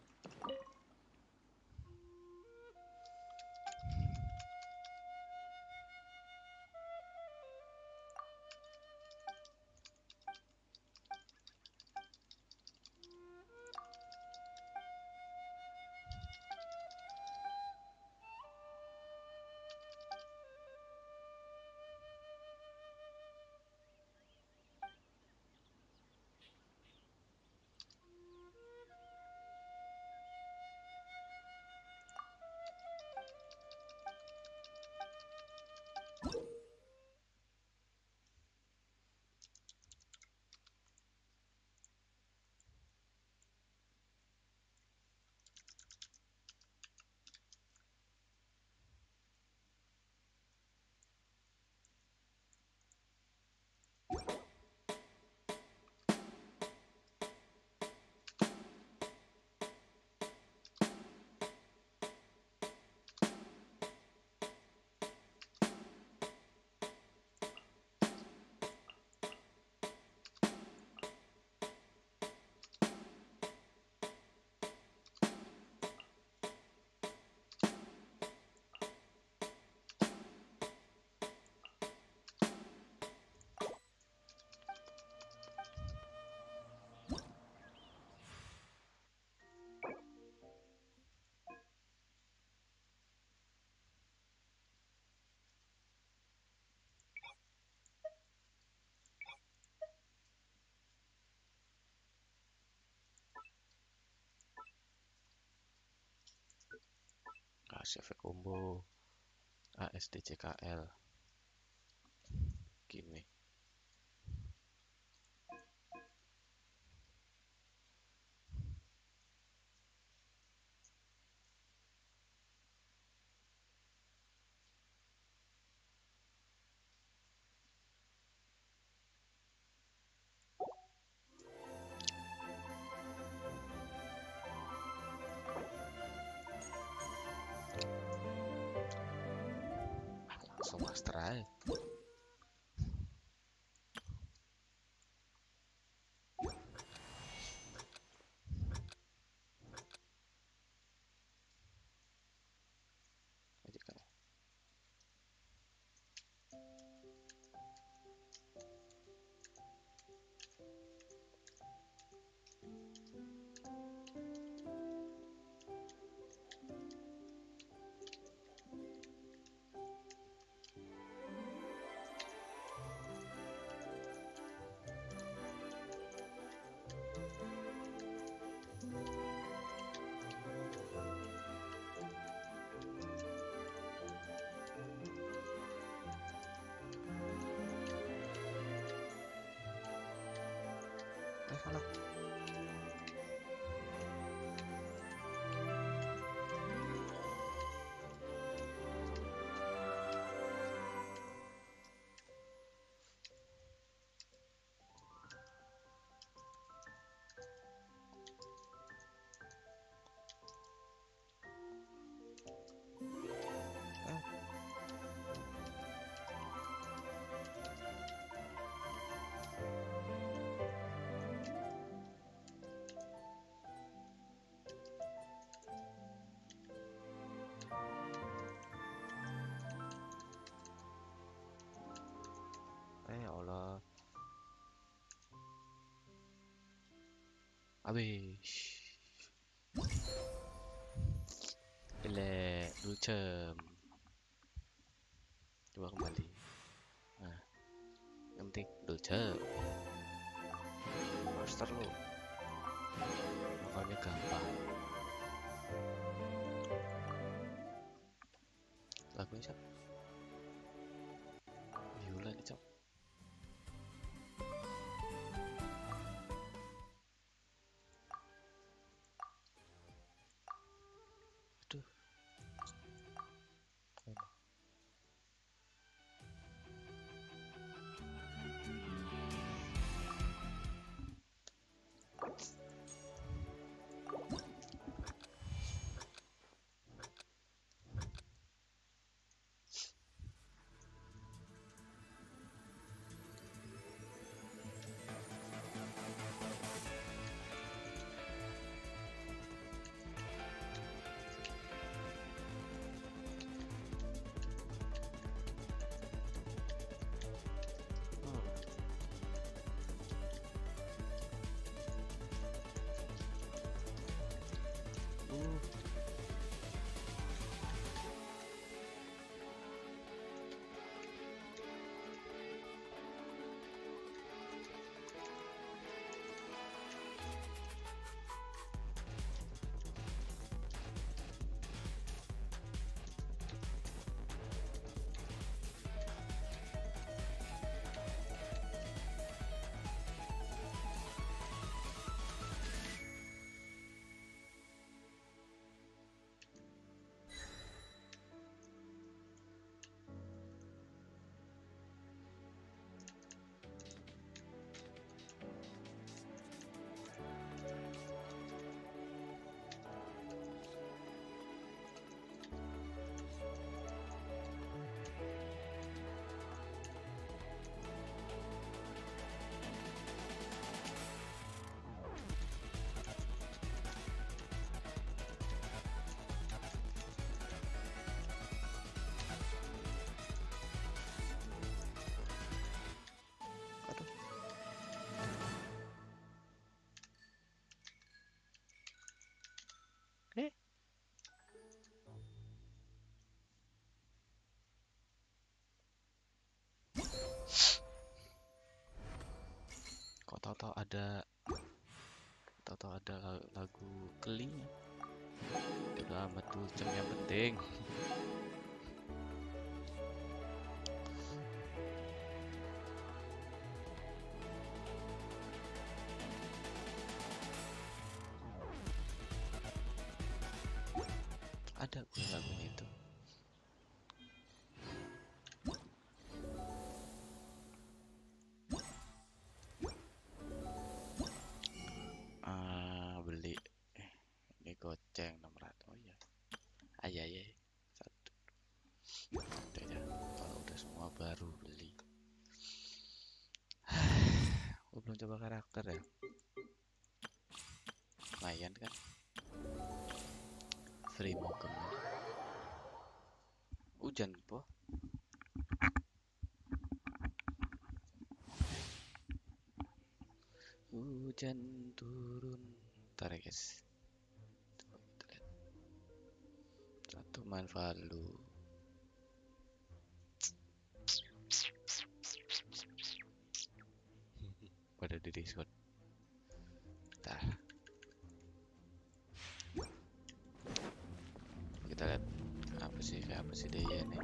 ACV combo ASDCKL gini. Langsung master aja. Salah. Ya Allah. Habis. Gile, 2 jam. Coba kembali. Nah, yang penting 2 jam. Master lo. Makanya gampang. Lagunya siapa? Viola nih, Cok. tahu ada lagu Keli. Udah amat tuh yang penting. Ada gue lagunya itu. Beli ini goceng 600. Oh iya. Ayah satu. Udah ya. Kalau udah semua baru beli. Gue belum coba karakter ya. Lumayan kan. Free mogem. Hujan po. Hujan turun. Ntar ya guys. Coba kita lihat. Satu main Valu. Pada di Discord. Bentar. Kita lihat apa sih dia nih.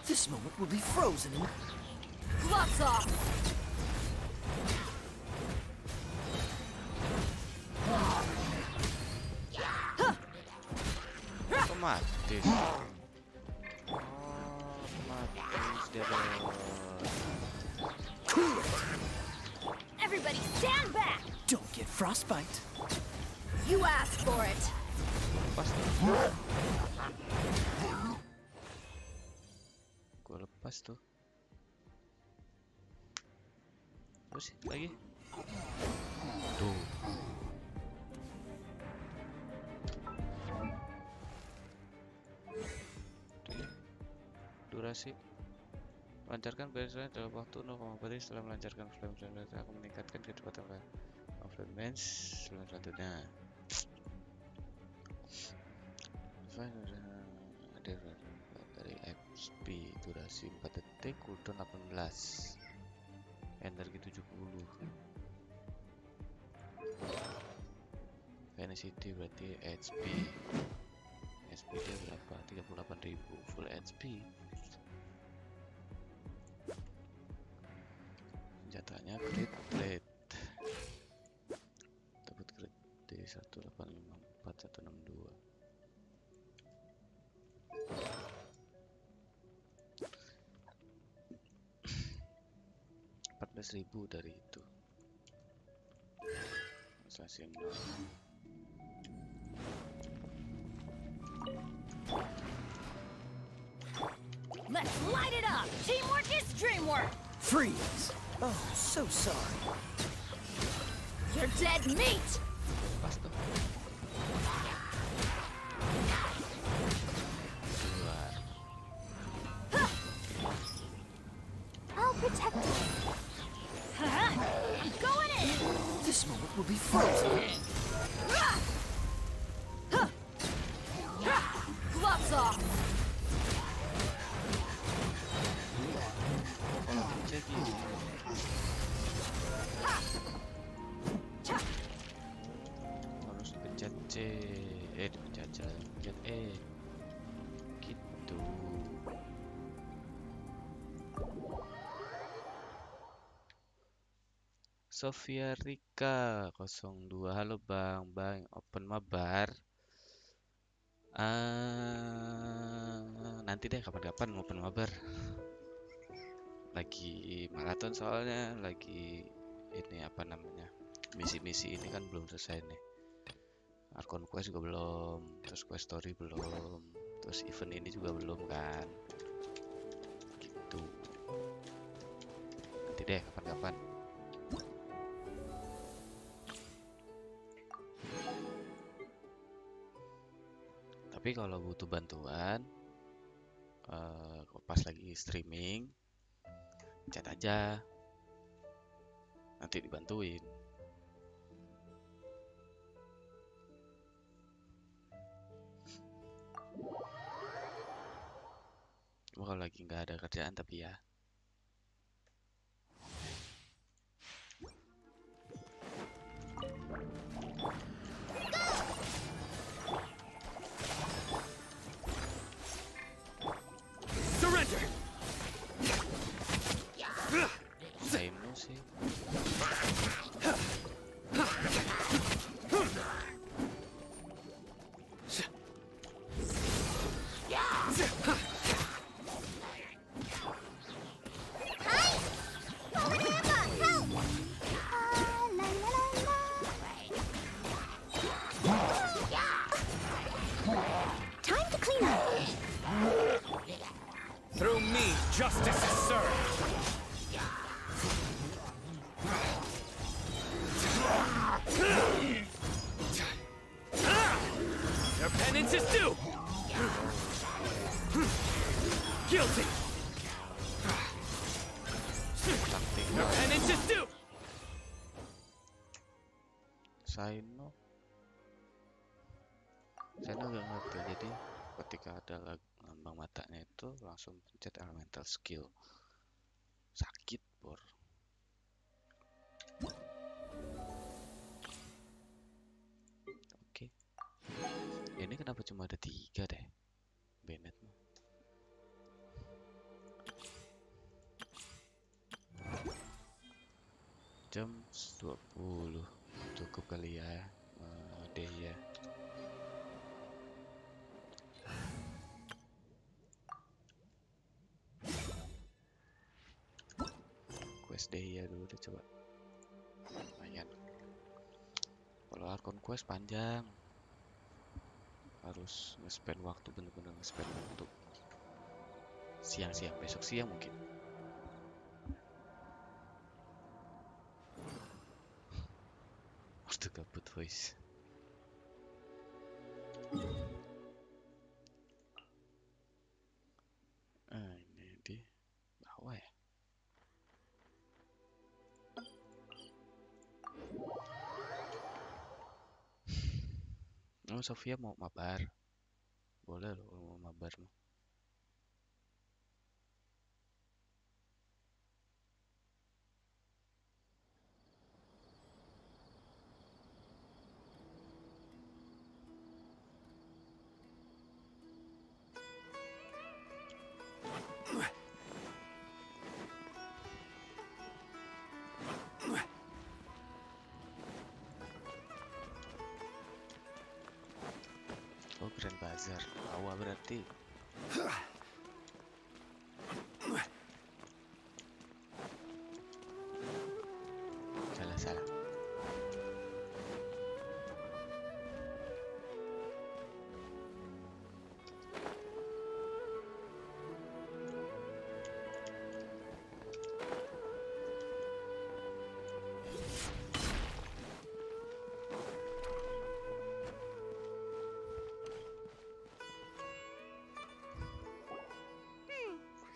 This moment will be frozen in... Gloves off! Otomatis. Otomatis dia Everybody stand back! Don't get frostbite. You asked for it! Gue lepas tuh. Terus lagi. Tuh. Durasi. Lancarkan baseline dalam waktu 0,4 detik setelah melancarkan flame selanjutnya akan meningkatkan kecepatan flame range selanjutnya. Dari XP durasi 4 detik, cooldown 18, energi 70. Velocity berarti HP. HP dia berapa? 38.000 full HP. Senjatanya crit plate. Dapat crit di 1854162. 14.000 dari itu. Assassin. Let's light it up! Teamwork is dreamwork! Freeze! Oh, so sorry. You're dead meat! Basta. I'll protect you. I'm going in! This moment will be frozen. Gloves off! Harus dipencet C, dipencet C, dipencet E, gitu. Sofia Rika 02, halo bang open mabar. Nanti deh kapan-kapan open mabar. Lagi maraton soalnya, lagi ini apa namanya, misi-misi ini kan belum selesai nih. Arkon quest juga belum, terus quest story belum, terus event ini juga belum kan, gitu. Nanti deh kapan-kapan. Tapi kalau butuh bantuan, pas lagi streaming, chat aja, nanti dibantuin. Cuma kalau lagi nggak ada kerjaan tapi ya. Surrender! Sainu sih. Time to clean up. Through me, justice is served. Your penance is due. Guilty. Your penance is due. Sainu. Sainu gak ngerti. Jadi ketika ada lambang matanya itu langsung pencet elemental skill. Sakit bor. Oke. Ini kenapa cuma ada 3 deh? Bennett mah. Jam 20 cukup kali ya. Deh ya. Quest deh ya dulu deh coba. Lumayan. Kalau Arkon quest panjang. Harus nge-spend waktu, bener-bener nge-spend waktu. Siang-siang, besok siang mungkin. Harus gabut voice. Ini di bawah ya. Oh, Sofia mau mabar. Boleh loh kalau mau mabar mah. Oh, Grand Bazar. Awal berarti. Salah.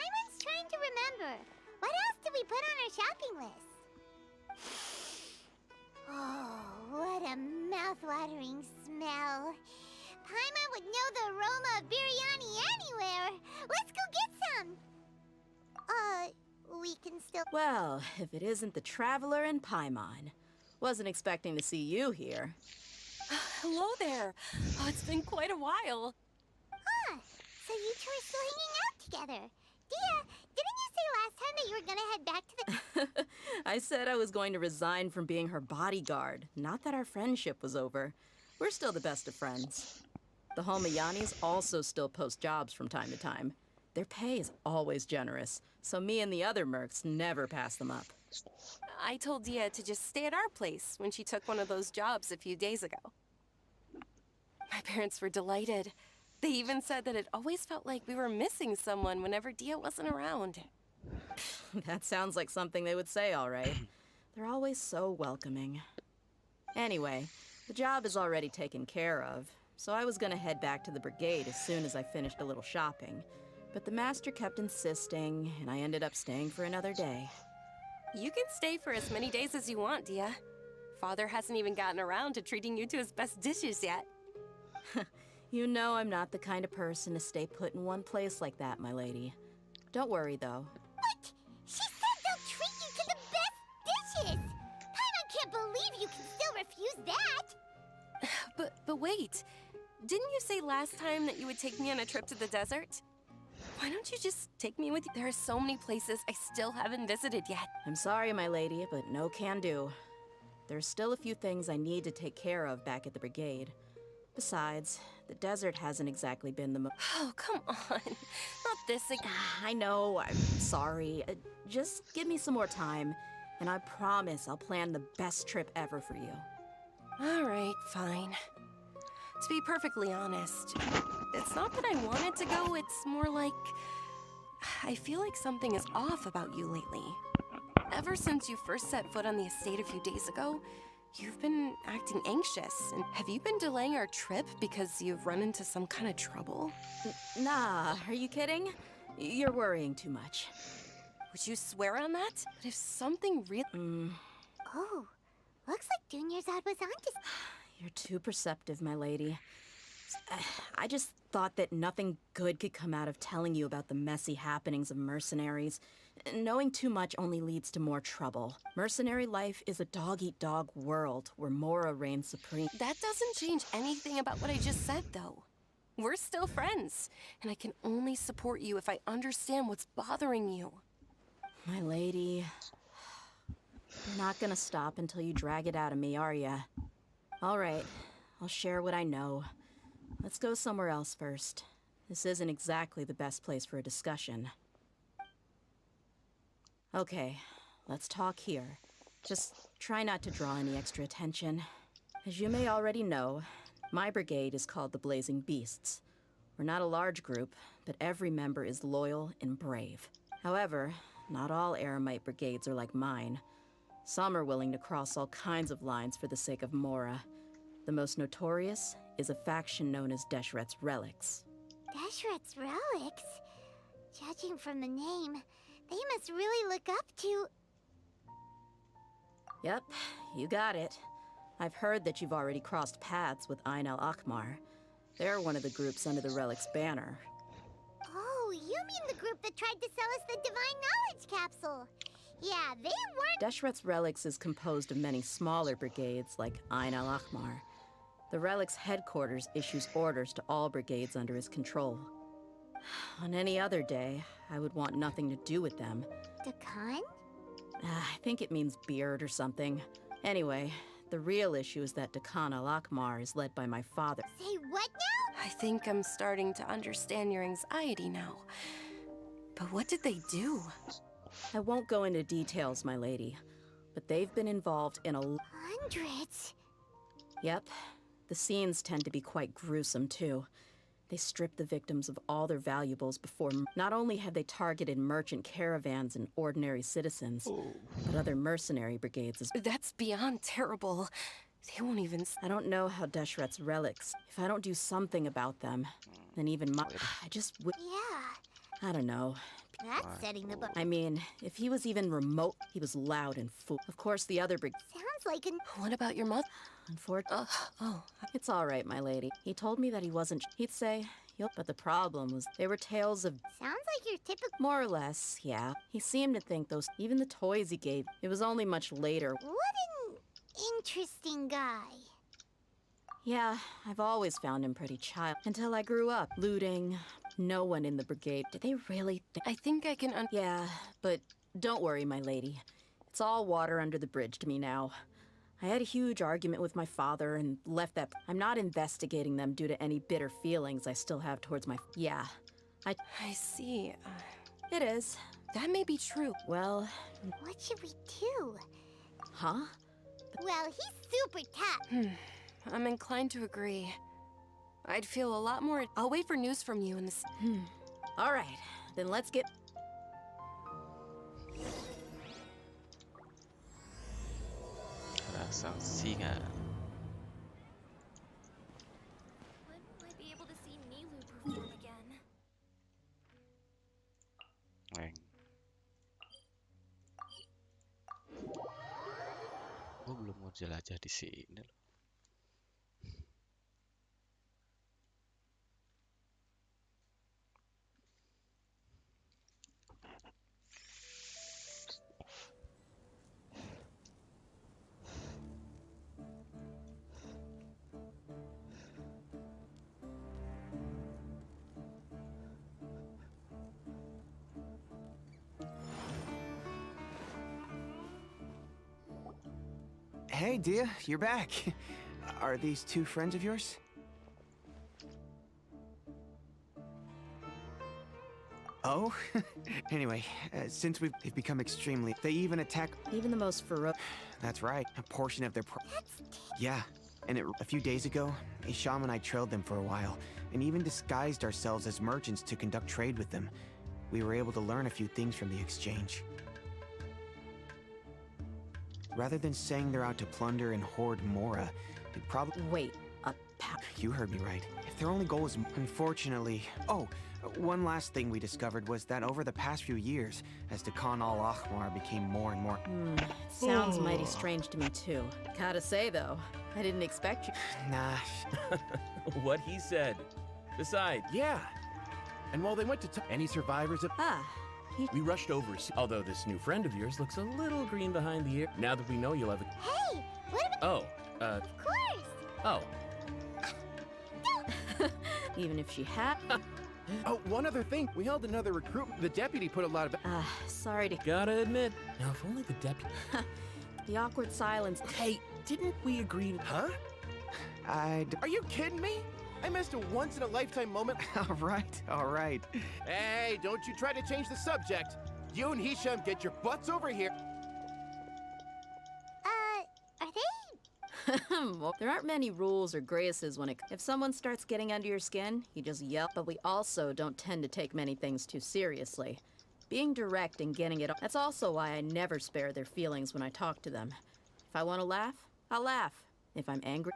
Paimon's trying to remember. What else did we put on our shopping list? Oh, what a mouth-watering smell. Paimon would know the aroma of biryani anywhere. Let's go get some. We can still... Well, if it isn't the Traveler and Paimon. Wasn't expecting to see you here. Hello there. Oh, it's been quite a while. Huh, so you two are still hanging out together. Dia, didn't you say last time that you were gonna head back to the... I said I was going to resign from being her bodyguard, not that our friendship was over. We're still the best of friends. The Homayanis also still post jobs from time to time. Their pay is always generous, so me and the other mercs never pass them up. I told Dia to just stay at our place when she took one of those jobs a few days ago. My parents were delighted. They even said that it always felt like we were missing someone whenever Dia wasn't around. That sounds like something they would say, all right. They're always so welcoming. Anyway, the job is already taken care of, so I was gonna head back to the brigade as soon as I finished a little shopping. But the master kept insisting, and I ended up staying for another day. You can stay for as many days as you want, Dia. Father hasn't even gotten around to treating you to his best dishes yet. You know I'm not the kind of person to stay put in one place like that, my lady. Don't worry, though. What? She said they'll treat you to the best dishes! Paimon can't believe you can still refuse that! But wait. Didn't you say last time that you would take me on a trip to the desert? Why don't you just take me with you? There are so many places I still haven't visited yet. I'm sorry, my lady, but no can do. There's still a few things I need to take care of back at the brigade. Besides, the desert hasn't exactly been the Oh, come on. Not this again. I know, I'm sorry. Just give me some more time, and I promise I'll plan the best trip ever for you. All right, fine. To be perfectly honest, it's not that I wanted to go, it's more like I feel like something is off about you lately. Ever since you first set foot on the estate a few days ago, you've been acting anxious. And have you been delaying our trip because you've run into some kind of trouble? Nah, are you kidding? You're worrying too much. Would you swear on that? But if something real... Oh, looks like Dunyarzad was onto... You're too perceptive, my lady. I just thought that nothing good could come out of telling you about the messy happenings of mercenaries. Knowing too much only leads to more trouble. Mercenary life is a dog-eat-dog world where Mora reigns supreme. That doesn't change anything about what I just said, though. We're still friends, and I can only support you if I understand what's bothering you. My lady, you're not gonna stop until you drag it out of me, are ya? All right, I'll share what I know. Let's go somewhere else first. This isn't exactly the best place for a discussion. Okay, let's talk here. Just try not to draw any extra attention. As you may already know, my brigade is called the Blazing Beasts. We're not a large group, but every member is loyal and brave. However, not all Eremite brigades are like mine. Some are willing to cross all kinds of lines for the sake of Mora. The most notorious is a faction known as Deshret's Relics. Deshret's Relics? Judging from the name, they must really look up to... Yep, you got it. I've heard that you've already crossed paths with Ain al-Akmar. They're one of the groups under the Relic's banner. Oh, you mean the group that tried to sell us the Divine Knowledge Capsule? Yeah, they weren't... Deshret's Relics is composed of many smaller brigades like Ain al-Akmar. The Relic's headquarters issues orders to all brigades under his control. On any other day, I would want nothing to do with them. Dakan? I think it means beard or something. Anyway, the real issue is that Dakan al-Akmar is led by my father. Say what now? I think I'm starting to understand your anxiety now. But what did they do? I won't go into details, my lady, but they've been involved in a... Hundreds? Yep. The scenes tend to be quite gruesome, too. They strip the victims of all their valuables before... Not only have they targeted merchant caravans and ordinary citizens, but other mercenary brigades as... That's beyond terrible. They won't even... I don't know how Deshret's Relics... If I don't do something about them, then even my... I just... Yeah. I don't know. That's setting the bar. I mean, if he was even remote, he was loud and fool. Of course, the other brig... Sounds like an... What about your mother? Unfortunately... It's all right, my lady. He told me that he wasn't... He'd say... But the problem was, they were tales of... Sounds like your typical... More or less, yeah. He seemed to think those... Even the toys he gave... It was only much later... What an interesting guy. Yeah, I've always found him pretty child. Until I grew up. Looting... No one in the brigade. Did they really I think I can Yeah, but don't worry, my lady. It's all water under the bridge to me now. I had a huge argument with my father and left that... I'm not investigating them due to any bitter feelings I still have towards my... Yeah. I see. It is. That may be true. Well... What should we do? Huh? Well, he's super tough. I'm inclined to agree. I'd feel a lot more... I'll wait for news from you in this... All right, then let's get... Rasa singa. rank. Gue belum mau jelajah di sini loh. Hey, Dia, you're back. Are these two friends of yours? Oh? Anyway, since they've become extremely... They even attack... Even the most ferocious... That's right, a portion of their... Yeah, and a few days ago, Isham and I trailed them for a while, and even disguised ourselves as merchants to conduct trade with them. We were able to learn a few things from the exchange. Rather than saying they're out to plunder and hoard Mora, it probably... Wait, You heard me right. If their only goal is... Unfortunately... Oh, one last thing we discovered was that over the past few years, as the Khan al-Ahmar became more and more... Sounds mighty strange to me, too. Gotta say, though, I didn't expect you... Nah. What he said. Besides, yeah. And while they went to... Any survivors of... We rushed over, although this new friend of yours looks a little green behind the ear. Now that we know you'll have a... Hey, what about... Oh, Of course! Oh. Even if she had... Oh, one other thing. We held another recruitment. The deputy put a lot of... Sorry to... Gotta admit. Now, if only the deputy... The awkward silence... Hey, didn't we agree... Huh? Are you kidding me? I missed a once-in-a-lifetime moment. All right. Hey, don't you try to change the subject. You and Hisham get your butts over here. Are they? Well, there aren't many rules or graces when it... If someone starts getting under your skin, you just yell. But we also don't tend to take many things too seriously. Being direct and getting it... That's also why I never spare their feelings when I talk to them. If I want to laugh, I'll laugh. If I'm angry...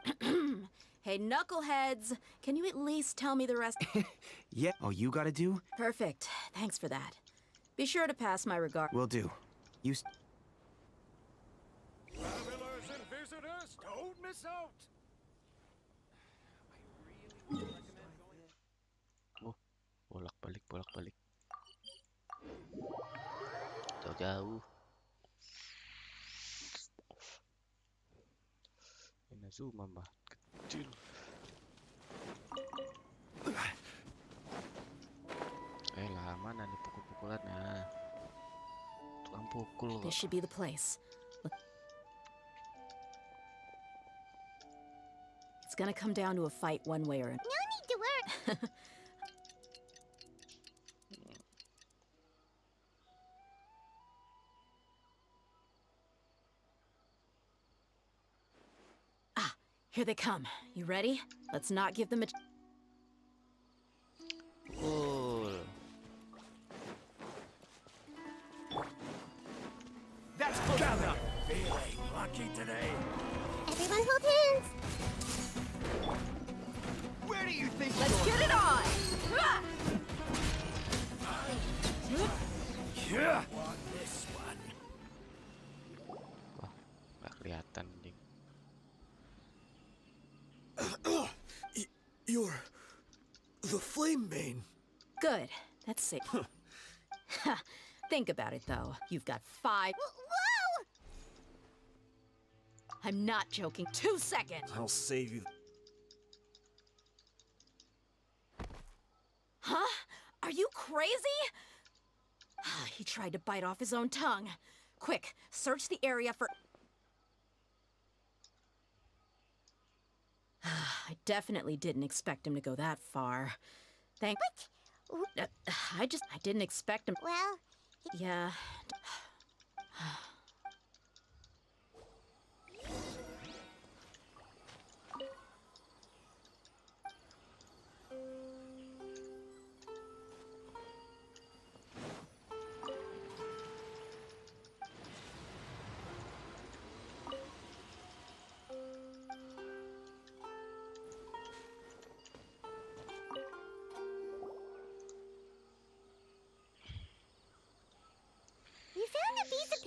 Hey, knuckleheads! Can you at least tell me the rest? Yeah. Oh, you gotta do? Perfect. Thanks for that. Be sure to pass my regard. Will do. You... Travelers and visitors, don't miss out! Oh, bolak-balik. Jauh-jauh. Inazuma mah kecil. Lama nih pukul-pukulannya. Tukang pukul kok. This should be the place. It's gonna come down to a fight one way or another. No need to worry. Here they come. You ready? Let's not give them a... That's close enough. Feeling lucky today. Everyone hold hands. Where do you think Let's get it on! Yeah. Want this one. Wah, nggak kelihatan ding. You're the flame main. Good. That's safe. Think about it, though. You've got 5... Whoa! I'm not joking. 2 seconds! I'll save you. Huh? Are you crazy? He tried to bite off his own tongue. Quick, search the area for... I definitely didn't expect him to go that far. Thank... What? I didn't expect him... Well... Yeah...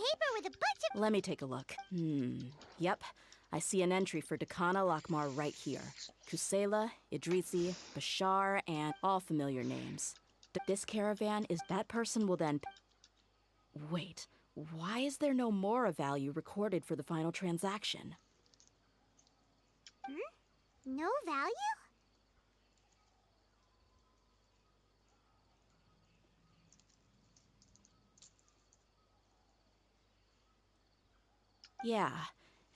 paper with a bunch of... Let me take a look. Yep. I see an entry for Dakana Lakmar right here. Kusela, Idrisi, Bashar, and all familiar names. This caravan is that person will then... Wait, why is there no Mora value recorded for the final transaction? No value? Yeah.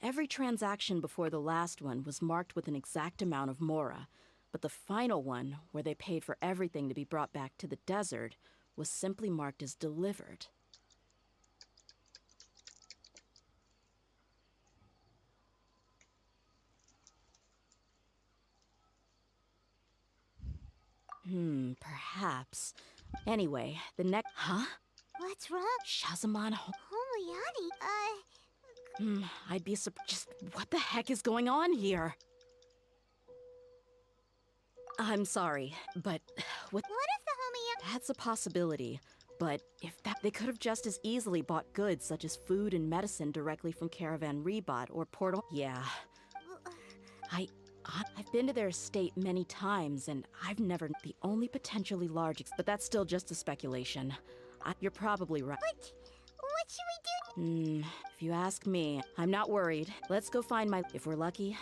Every transaction before the last one was marked with an exact amount of Mora, but the final one, where they paid for everything to be brought back to the desert, was simply marked as delivered. Perhaps. Anyway, the next... Huh? What's wrong? Shazamon... Homayani, I'd be just... What the heck is going on here? I'm sorry, but... What if the That's a possibility. But if that... They could have just as easily bought goods such as food and medicine directly from Caravan Rebot or Portal... Yeah. I've been to their estate many times, and I've never... The only potentially large... But that's still just a speculation. You're probably right. But what should we do? If you ask me, I'm not worried. Let's go find my... If we're lucky...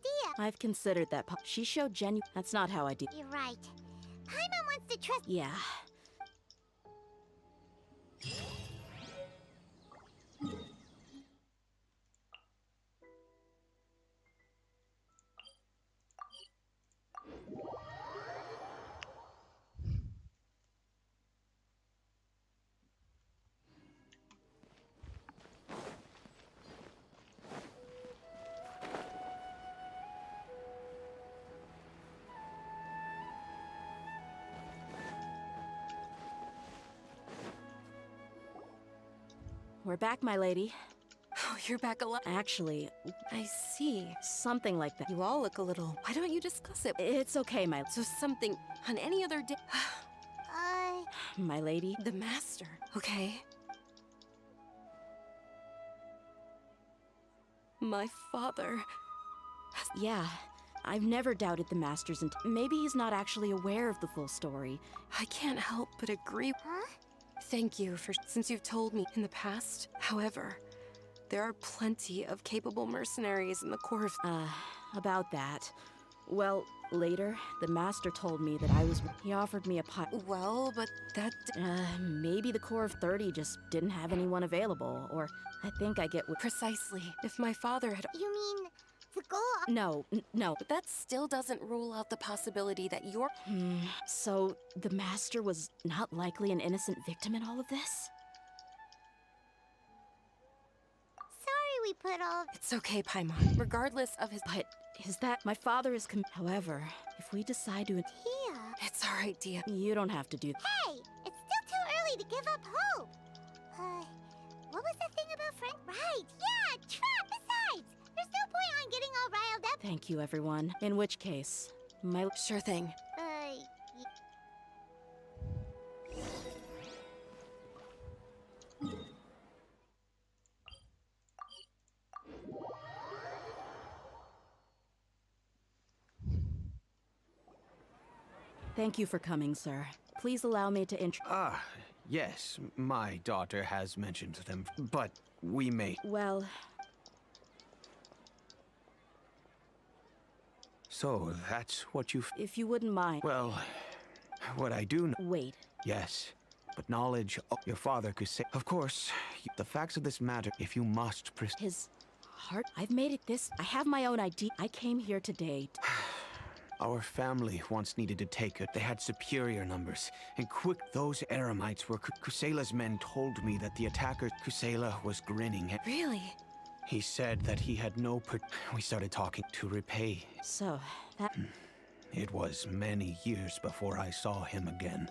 Dia. I've considered that. She showed genuine... That's not how I do... You're right. Paimon wants to trust... Yeah. We're back, my lady. Oh, you're back alive. Actually, I see. Something like that. You all look a little... Why don't you discuss it? It's okay, my... So something on any other day... My lady? The master. Okay. My father... Yeah. I've never doubted the master's maybe he's not actually aware of the full story. I can't help but agree. Huh? Thank you since you've told me in the past. However, there are plenty of capable mercenaries in the Corps of... About that. Well, later, the master told me that he offered me a pot. Well, but that... Maybe the Corps of 30 just didn't have anyone available, or I think I get what... Precisely. If my father had... You mean the goal... No. But that still doesn't rule out the possibility that you're... So, the master was not likely an innocent victim in all of this? Sorry we put all... It's okay, Paimon. Regardless of his... But is that... My father is... However, if we decide to... Dia... It's alright, Dia. You don't have to do... Hey! It's still too early to give up hope! What was the thing about Frank? Right, yeah! Trap! Besides! There's no point on getting all riled up. Thank you, everyone. In which case, my... Sure thing. Thank you for coming, sir. Please allow me to Yes, my daughter has mentioned them, but we may... Well... So, that's what you... If you wouldn't mind... Well, what I do know... Wait. Yes, but knowledge of your father could say... Of course, the facts of this matter, if you must... His heart... I've made it this... I have my own idea. I came here today Our family once needed to take it. They had superior numbers. And quick, those Eremites were... Kusela's men told me that the attacker... Kusela was grinning. Really? He said that he had no... We started talking to repay. So, that... It was many years before I saw him again.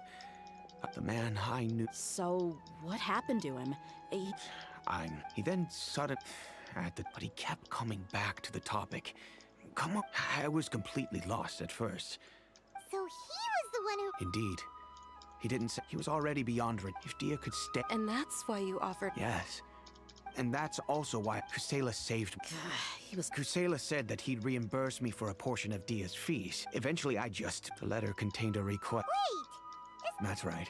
The man I knew... So, what happened to him? He then suddenly... But he kept coming back to the topic. Come on. I was completely lost at first. So he was the one who... Indeed. He didn't say... He was already beyond... If Dia could stay... And that's why you offered... Yes. And that's also why Kusela saved me. Kusela said that he'd reimburse me for a portion of Dia's fees. Eventually, the letter contained a request. Wait! That's right.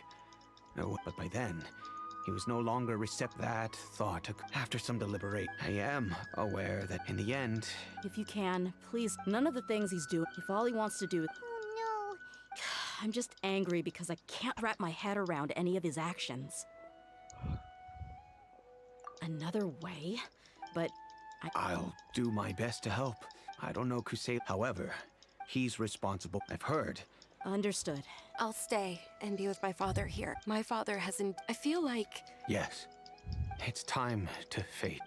No, but by then, he was no longer that thought took after some deliberate. I am aware that in the end... If you can, please, none of the things he's doing, if all he wants to do... Oh, no. I'm just angry because I can't wrap my head around any of his actions. Another way? But I'll do my best to help. I don't know Kusei. However, he's responsible. I've heard. Understood. I'll stay and be with my father here. My father hasn't... I feel like... Yes. It's time to fate.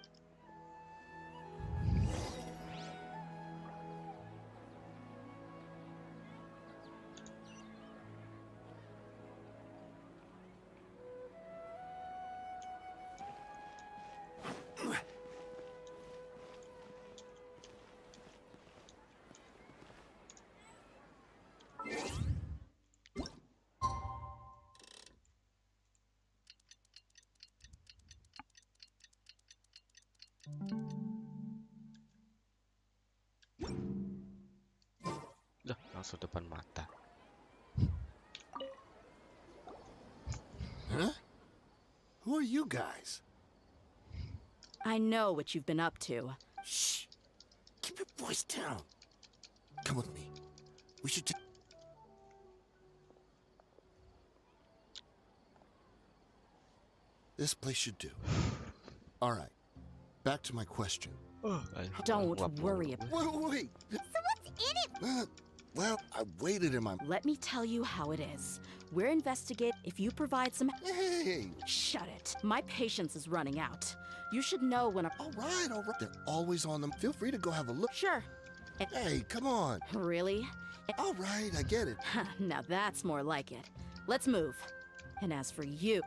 Dah, langsung depan mata. Huh? Who are you guys? I know what you've been up to. Shh! Keep your voice down. Come with me. We should This place should do. All right. Back to my question. Don't worry about it. Wait. So what's in it? Well, I waited in my... Let me tell you how it is. We're investigating. If you provide some... Hey! Shut it. My patience is running out. You should know when a... All right. They're always on them. Feel free to go have a look. Sure. Hey, come on. Really? All right, I get it. Now that's more like it. Let's move. And as for you...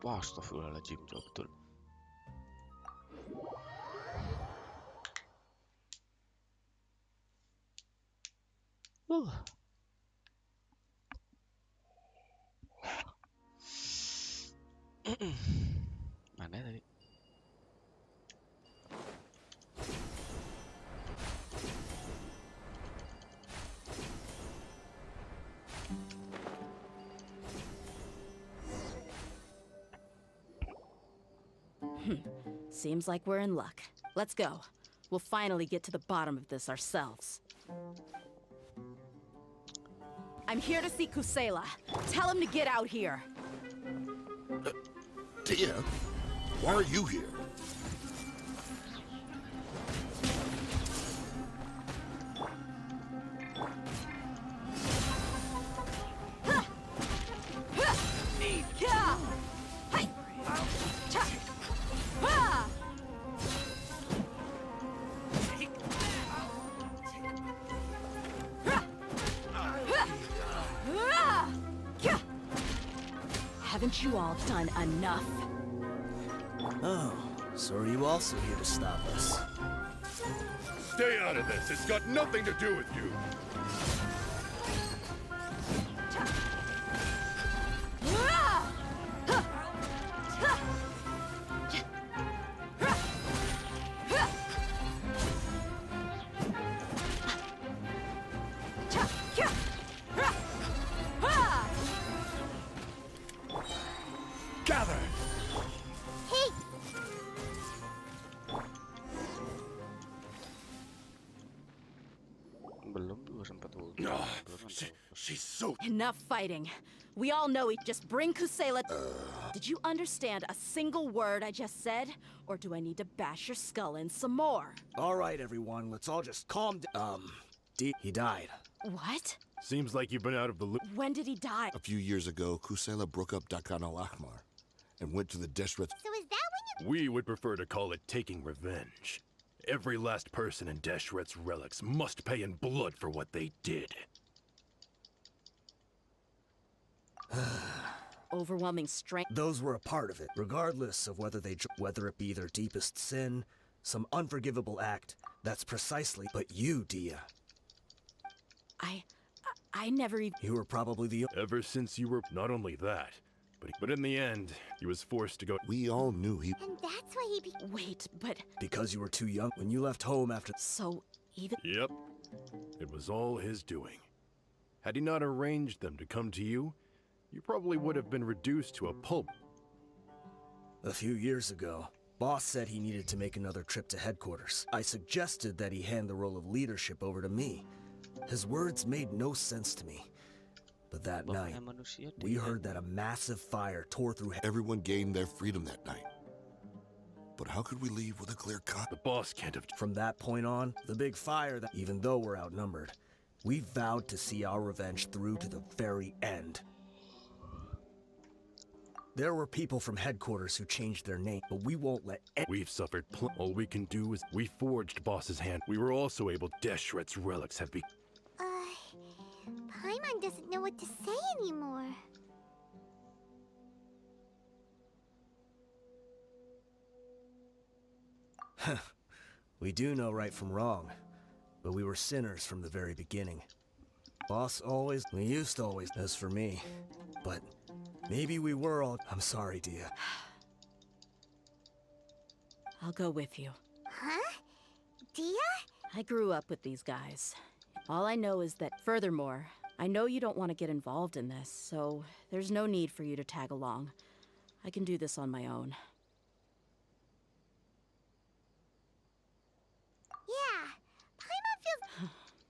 Wah, astagfirullahaladzim, jauh betul. Mana tadi? Seems like we're in luck. Let's go. We'll finally get to the bottom of this ourselves. I'm here to see Kusela. Tell him to get out here. Tia, why are you here? Haven't you all done enough? Oh, so are you also here to stop us? Stay out of this. It's got nothing to do with you. Gather! Hey! Belum juga sempat She's so... Enough fighting. We all know he just bring Kusela. Did you understand a single word I just said? Or do I need to bash your skull in some more? All right, everyone, let's all just calm down. He died. What? Seems like you've been out of the loop. When did he die? A few years ago, Kusela broke up Dakan al-Ahmar and went to the Deshret. So is that when you... We would prefer to call it taking revenge. Every last person in Deshret's relics must pay in blood for what they did. Overwhelming strength. Those were a part of it, regardless of whether it be their deepest sin, some unforgivable act. That's precisely. But you, Dia. I never even... You were probably the... Ever since you were... Not only that, but in the end, he was forced to go... We all knew he... And that's why he Wait, but... Because you were too young when you left home after... So, even... Yep. It was all his doing. Had he not arranged them to come to you, you probably would have been reduced to a pulp. A few years ago, Boss said he needed to make another trip to headquarters. I suggested that he hand the role of leadership over to me. His words made no sense to me. But that night, we heard that a massive fire tore through... Everyone gained their freedom that night. But how could we leave with a clear cut? The boss can't have... From that point on, the big fire that... Even though we're outnumbered, we vowed to see our revenge through to the very end. There were people from headquarters who changed their name, but we won't let... We've suffered all we can do is... We forged Boss's hand. We were also able... Deshret's relics have been... Paimon doesn't know what to say anymore. We do know right from wrong, but we were sinners from the very beginning. Boss always... We used to always... As for me, but... Maybe we were all... I'm sorry, Dia. I'll go with you. Huh? Dia? I grew up with these guys. All I know is that, furthermore, I know you don't want to get involved in this, so there's no need for you to tag along. I can do this on my own. Yeah,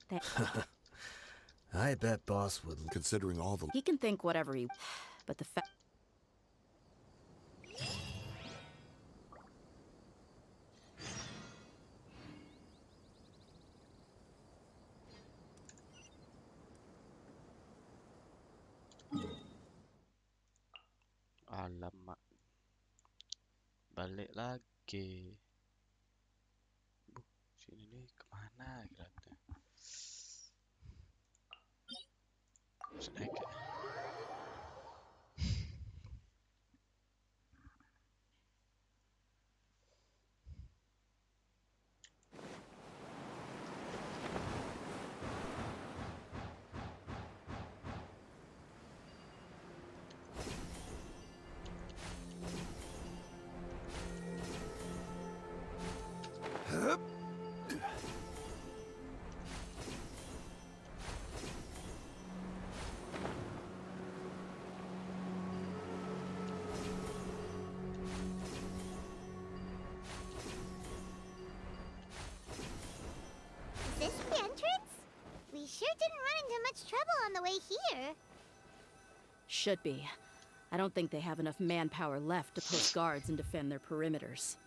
Paimon feels... I bet Boss would... Considering all the... He can think whatever he... But the fact... Alamak. Balik lagi. Sini nih kemana kira-kira? Snack. Is this the entrance? We sure didn't run into much trouble on the way here. Should be. I don't think they have enough manpower left to post guards and defend their perimeters.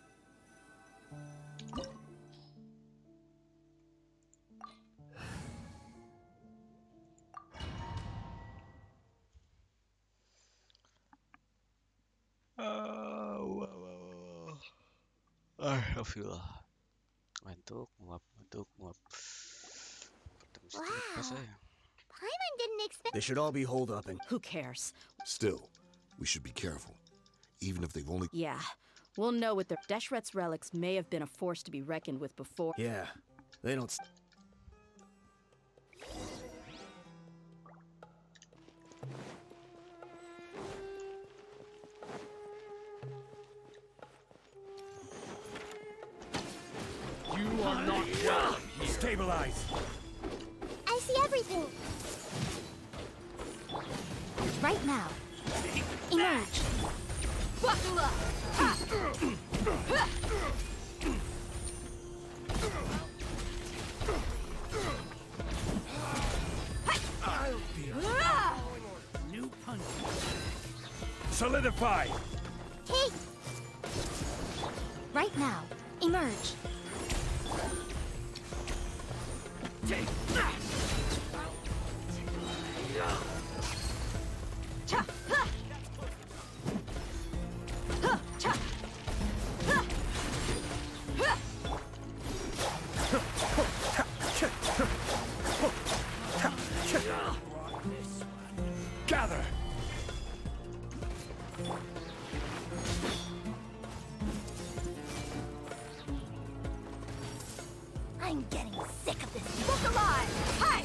Alhamdulillah. Ngantuk, nguap. Wow. Paimon didn't expect... They should all be holed up and... Who cares? Still, we should be careful. Even if they've only... Yeah. We'll know what their... Deshret's relics may have been a force to be reckoned with before... Yeah. They don't... You are not welcome. Stabilize! I see everything. Right now. Emerge. Buckle up! New punch. Solidify! Take. Right now. Emerge. Take. Gather! I'm getting sick of this. Look alive! Hi!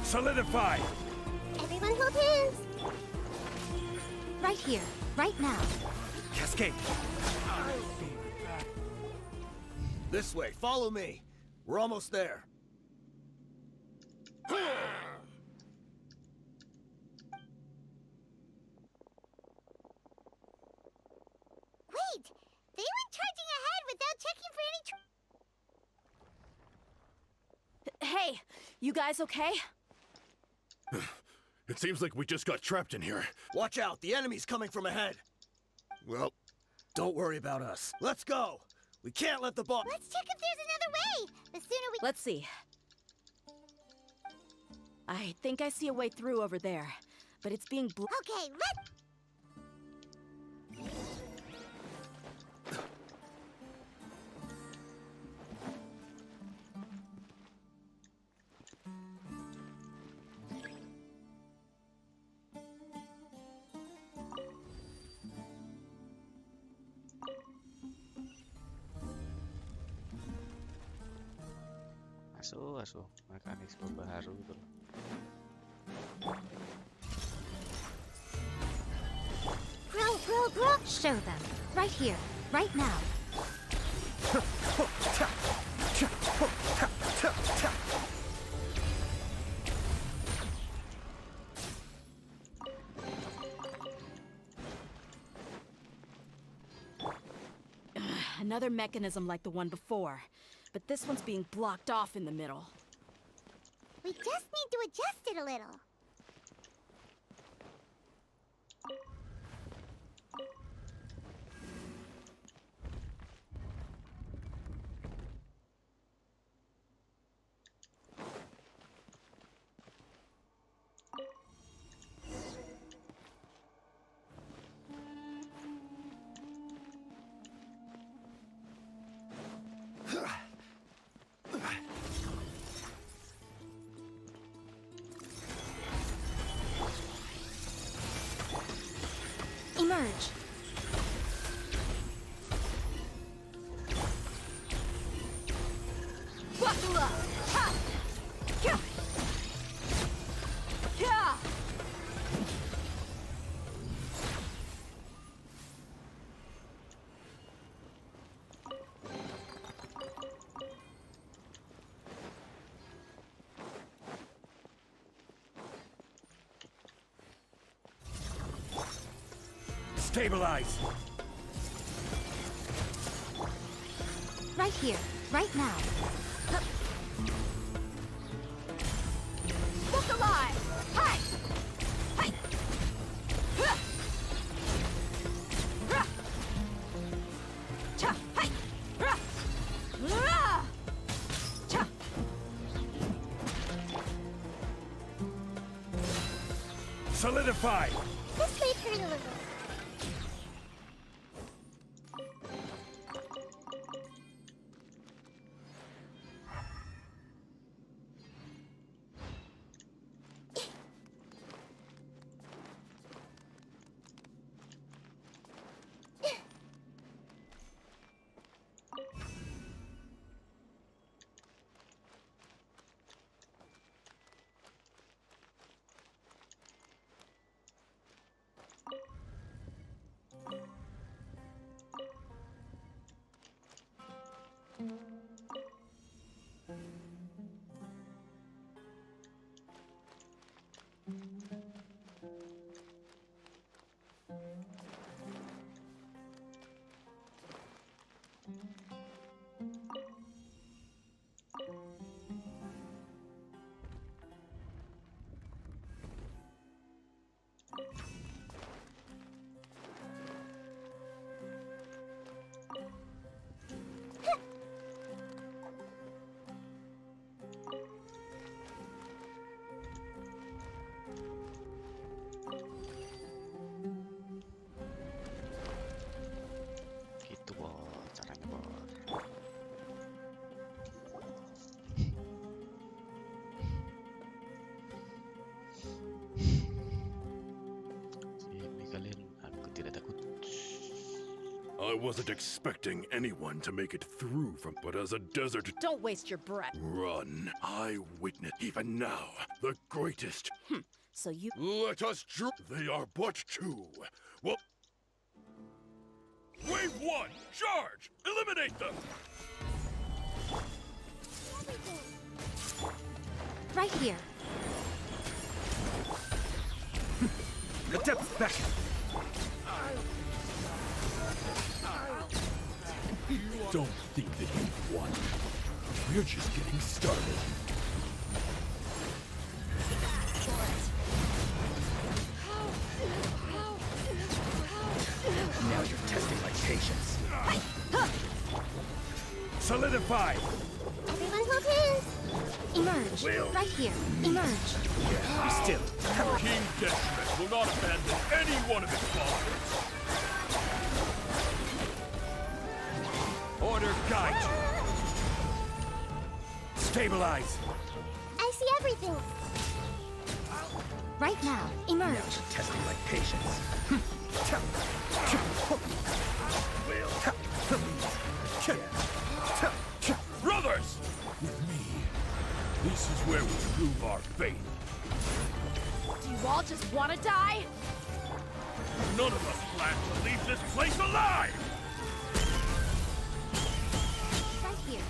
Solidify! Everyone hold hands. Right here, right now. Cascade! This way, follow me. We're almost there. Wait! They went charging ahead without checking for any Hey, you guys okay? It seems like we just got trapped in here. Watch out, the enemy's coming from ahead. Well, don't worry about us. Let's go. We can't let the ball. Let's check if there's another way. The sooner we. Let's see. I think I see a way through over there, but it's being Okay, let's. Asuh mekanisme baru tuh. Grow. Show them. Right here, right now. Another mechanism like the one before, but this one's being blocked off in the middle. We just need to adjust it a little. Emerge. Buckle up! Ha! Kya! Kya! Stabilize! Right here, right now. Look alive! Hi! Hi! Ha! Ha! Cha! Hi! Ha! Ah! Cha! Solidify! This may hurt a little. I wasn't expecting anyone to make it through from, but as a desert Don't waste your breath. run, I witness even now the greatest. So you... Let us They are but two. Well, Wave 1, charge! Eliminate them! Right here. Tetep, back! Don't think that you've won. We're just getting started. Now you're testing my patience. Solidify! Everyone hold hands. Emerge. Right here. Emerge. Yeah, be still. King Deathmatch will not abandon any one of his followers. Order guide you. Stabilize. I see everything. Right now. Emerge. Now you're testing my patience. Brothers! With me, this is where we prove our faith. Do you all just want to die? None of us plan to leave this place alive! Right here.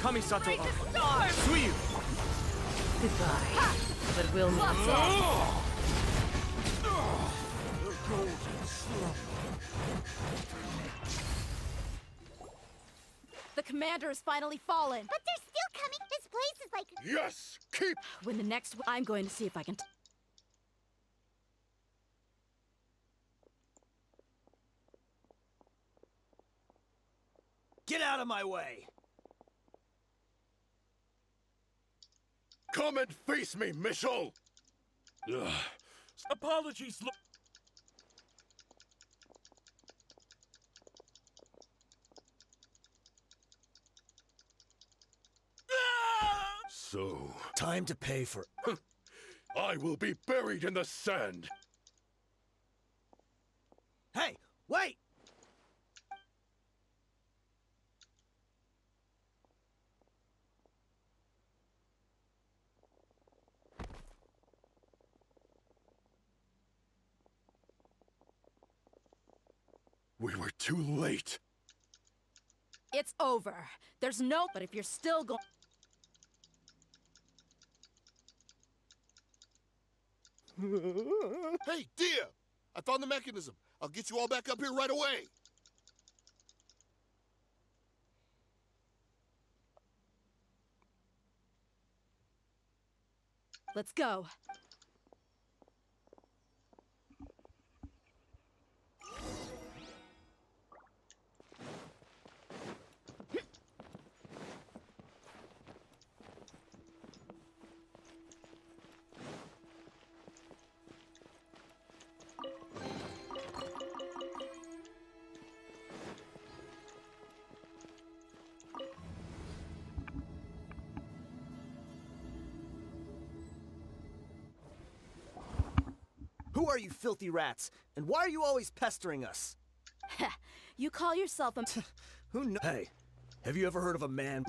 Kamisato. Storm! Suiyu. Goodbye. But we'll meet again. The commander has finally fallen. But they're still coming. This place is like... Yes! Keep... When the next... I'm going to see if I can... Get out of my way! Come and face me, Mitchell! Ugh. Apologies, So... Time to pay for... I will be buried in the sand! Hey, wait! We were too late. It's over. There's no... But if you're still going... Hey, dear! I found the mechanism. I'll get you all back up here right away. Let's go. Who are you filthy rats? And why are you always pestering us? You call yourself a... Who knows? Hey, have you ever heard of a man...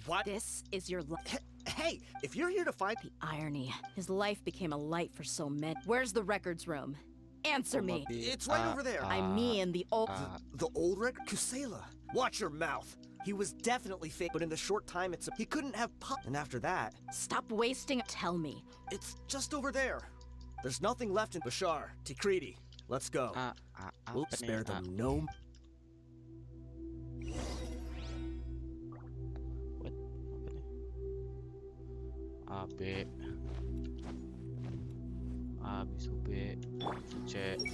What? This is your life. Hey, if you're here to find... The irony. His life became a light for so many. Where's the records room? Answer me. It's right over there. I mean the old... The old record? Kusela. Watch your mouth. He was definitely fake, but in the short time he couldn't have And after that... Stop wasting... Tell me. It's just over there. There's nothing left in Bashar. Tikriti. Let's go. We'll spare them no... A, B. A, bisu B, bisu C.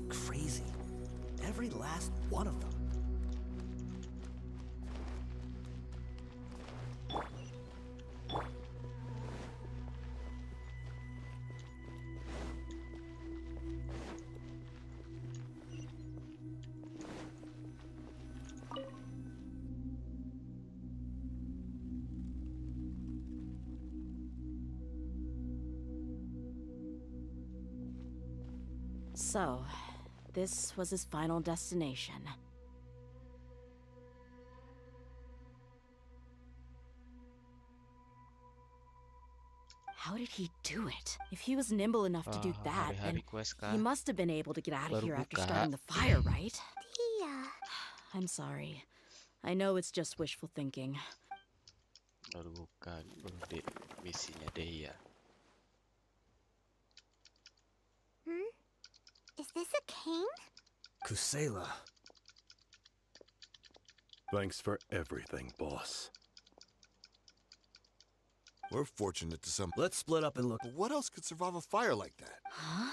Crazy. Every last one of them. So, this was his final destination. How did he do it? If he was nimble enough to do that, then hari-hari quest he kah? must have been able to get out of Baru here after buka. starting the fire, right? Yeah. I'm sorry. I know it's just wishful thinking. Baru buka misinya dia. Is this a cane? Kusela. Thanks for everything, boss. We're fortunate to some. Let's split up and look. But what else could survive a fire like that? Huh?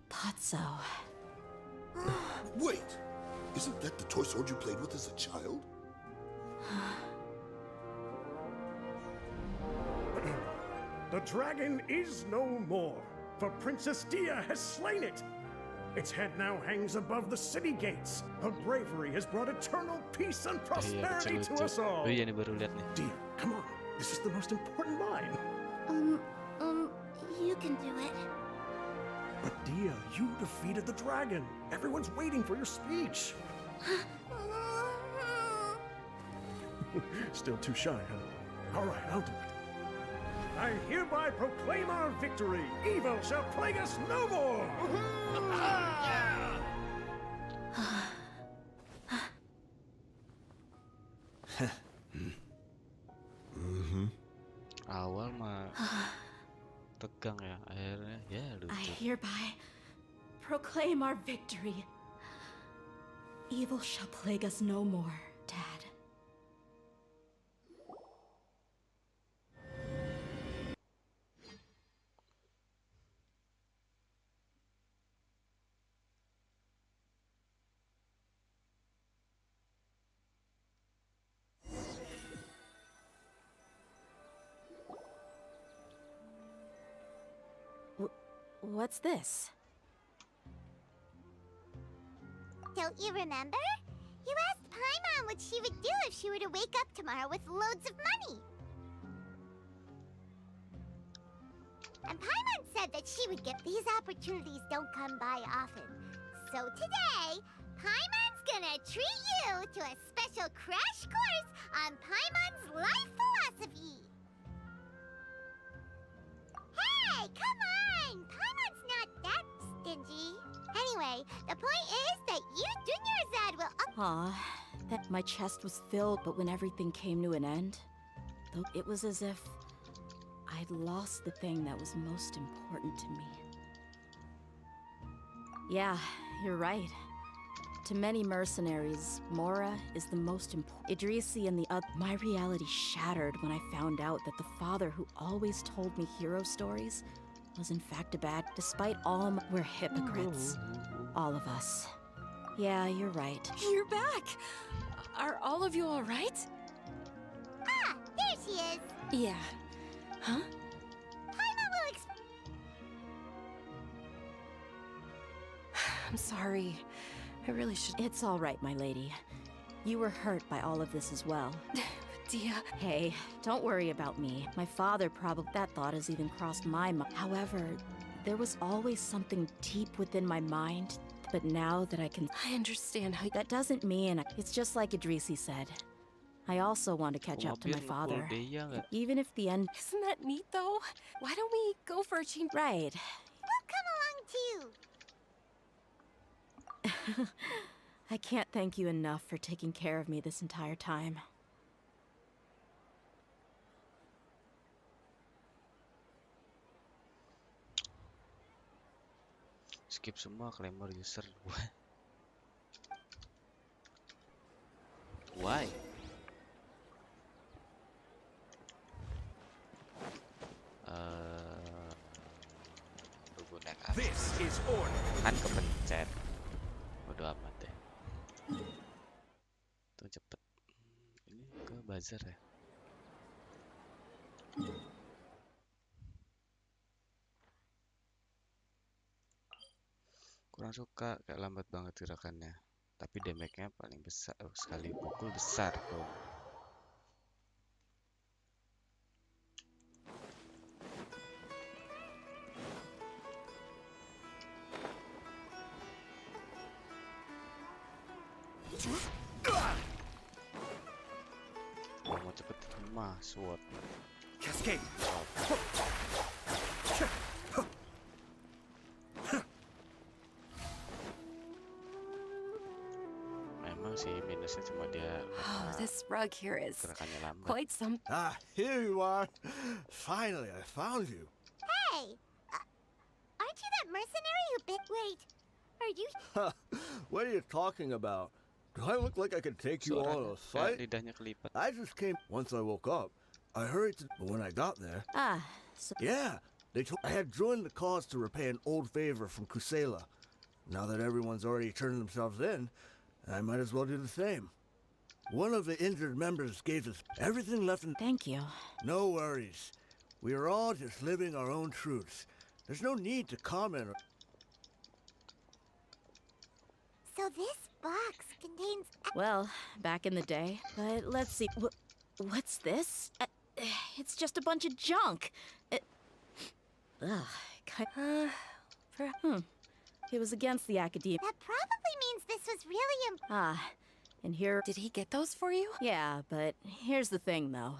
Thought so. Wait! Isn't that the toy sword you played with as a child? The dragon is no more, for Princess Dia has slain it. Its head now hangs above the city gates. Her bravery has brought eternal peace and prosperity to us all. Iya nih baru lihat nih. Dia, come on. This is the most important line. You can do it. But Dia, you defeated the dragon. Everyone's waiting for your speech. Still too shy, huh? All right, I'll do it. I hereby proclaim our victory. Evil shall plague us no more. Awal mah tegang ya, akhirnya ya lucu. I hereby proclaim our victory. Evil shall plague us no more, Dad. What's this? Don't you remember? You asked Paimon what she would do if she were to wake up tomorrow with loads of money. And Paimon said that she would get these opportunities don't come by often. So today, Paimon's gonna treat you to a special crash course on Paimon's life philosophy. Hey, come on! Paimon's not that stingy. Anyway, the point is that you, Junior Zad, will up. Aw, that my chest was filled, but when everything came to an end, though it was as if I'd lost the thing that was most important to me. Yeah, you're right. To many mercenaries, Mora is the most important. Idrisi and the other. My reality shattered when I found out that the father who always told me hero stories was in fact a bad. Despite all we're hypocrites. All of us. Yeah, you're right. You're back! Are all of you all right? Ah, there she is. Yeah. Huh? Paimon will I'm sorry. I really should. It's all right, my lady. You were hurt by all of this as well. Dia. Hey, don't worry about me. My father probably. That thought has even crossed my mind. However, there was always something deep within my mind. But now that I can. I understand how. That doesn't mean. It's just like Idrisi said. I also want to catch up to my father. Even if the end. Isn't that neat, though? Why don't we go for a change? Right. We'll come along, too. I can't thank you enough for taking care of me this entire time. Skip semua claimer user. Why? This is order. Kan kepencet. Bodo amat deh. Tuh cepet. Ini ke bazar ya. Kurang suka, kayak lambat banget gerakannya. Tapi damage-nya paling besar, sekali pukul besar tuh. Mau cepet mah sword. Cascade. Memang sih minusnya cuma dia Oh, this rug here is gerakannya lambat. quite some. Ah, here you are. Finally, I found you. Hey! Aren't you that mercenary who bit? Wait, are you? What are you talking about? Do I look like I could take you on a fight? Lidahnya kelipat. I just came. Once I woke up, I hurried to. But when I got there, So yeah, they told I had joined the cause to repay an old favor from Kusela. Now that everyone's already turned themselves in, I might as well do the same. One of the injured members gave us everything left in. Thank you. No worries. We are all just living our own truths. There's no need to comment. So this box contains. Well, back in the day. But let's see. What's this? It's just a bunch of junk. It was against the academia. That probably means this was really And here. Did he get those for you? Yeah, but here's the thing, though.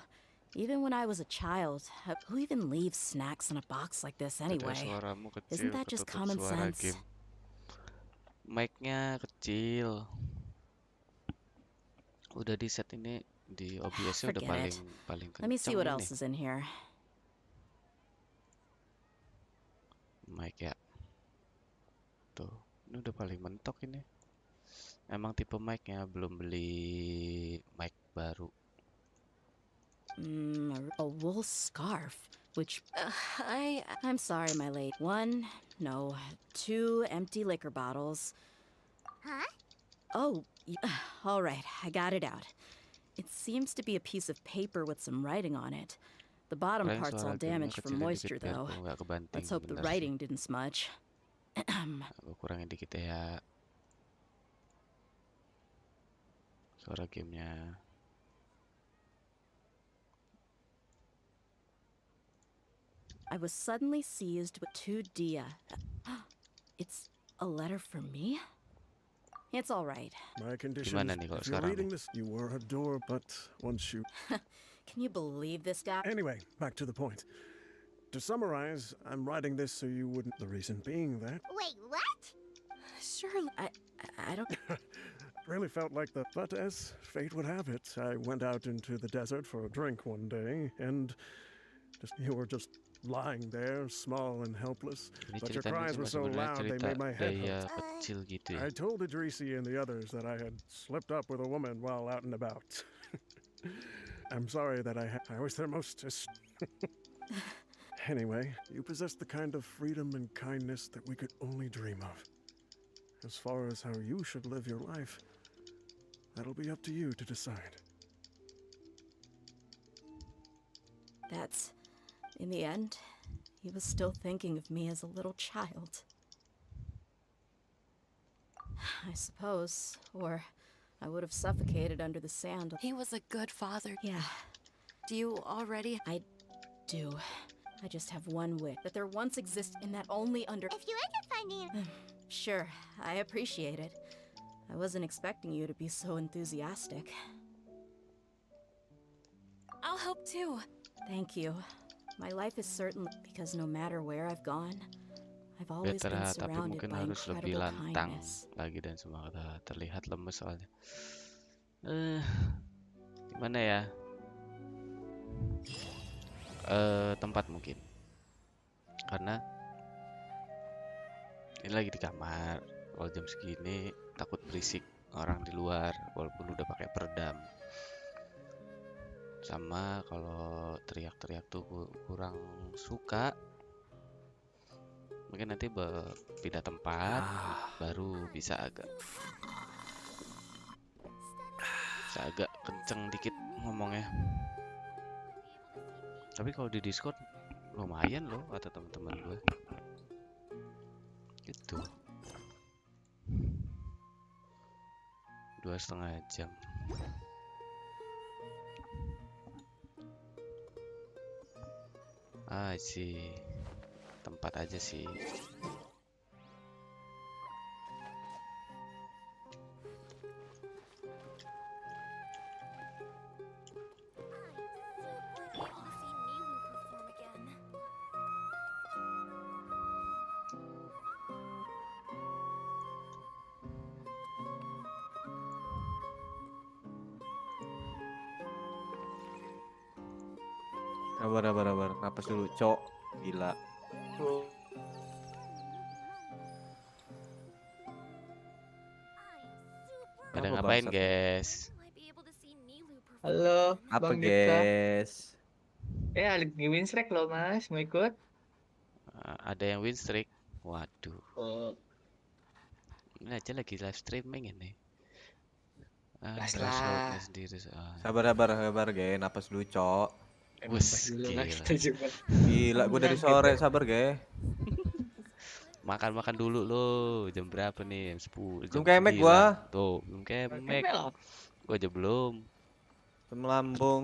Even when I was a child, who even leaves snacks in a box like this anyway? Suaramu kecil, Isn't that just ketutup common suara sense? game. Mic-nya kecil. Udah di set ini di OBS-nya udah Forget paling it. Let me see what kencang else ini. is in here. Mic ya. Tuh, ini udah paling mentok ini. Emang tipe mic-nya belum beli mic baru. A wool scarf, which I'm sorry, my lady. 2 empty liquor bottles. Huh? Oh, all right, I got it out. It seems to be a piece of paper with some writing on it. The bottom Paling part's all suara gamenya damaged from kecilin moisture, dikit biar though. gua nggak kebanting. Let's hope the Bener sih. writing didn't smudge. Gue kurangin dikit ya. Suara gamenya. I was suddenly seized with 2 dia. It's a letter for me? It's all right. My condition. Gimana nih kalau If you're sekarang reading nih? this, you were a door, but once you. Can you believe this guy? Anyway, back to the point. To summarize, I'm writing this so you wouldn't. The reason being that Wait, what? Surely. I don't. really felt like the. But as fate would have it, I went out into the desert for a drink one day, and you were just lying there, small and helpless. Ini But your ceritanya cries cuma were so sebenarnya loud they cerita made my head gaya hurt. kecil gitu ya. I told Idrisi and the others that I had slipped up with a woman while out and about. I'm sorry that I was their most. Anyway, you possess the kind of freedom and kindness that we could only dream of. As far as how you should live your life, that'll be up to you to decide. That's. In the end, he was still thinking of me as a little child. I suppose. Or I would have suffocated under the sand. He was a good father. Yeah. Do you already? I do. I just have one wish. That there once existed in that only under. If you end up finding. Sure, I appreciate it. I wasn't expecting you to be so enthusiastic. I'll help too. Thank you. My life is certain because no matter where I've gone, I've always Better, been tapi surrounded mungkin by harus lebih incredible lantang kindness. lagi dan semua terlihat lemes soalnya. Gimana ya? Tempat mungkin. Karena ini lagi di kamar. Kalau jam segini takut berisik orang di luar walaupun udah pakai peredam. Sama kalau teriak-teriak tuh kurang suka. Mungkin nanti pindah tempat baru bisa agak kenceng dikit ngomongnya. Tapi kalau di Discord lumayan loh kata teman-teman gue. Gitu. 2,5 jam. Sih tempat aja sih. Sabar. Napas dulu, Cok. Gila. Pada Apa ngapain, bangsat? guys? Halo, Apa, Bang Dika. guys? Lagi winstrek loh, Mas. Mau ikut? Ada yang win streak. Waduh. Oh, Ini aja lagi live streaming ini. gas Thresholdnya lah. sendiri soalnya. Sabar, guys. Napas dulu, Cok. Pas dulu lah Gila. kita juga. Gila, gue dari sore, sabar, guys. Makan dulu lo. Jam berapa nih? Jam 10. Belum Jam kemek 9. gua. Tuh, belum kemek. Gua aja belum. Asam lambung.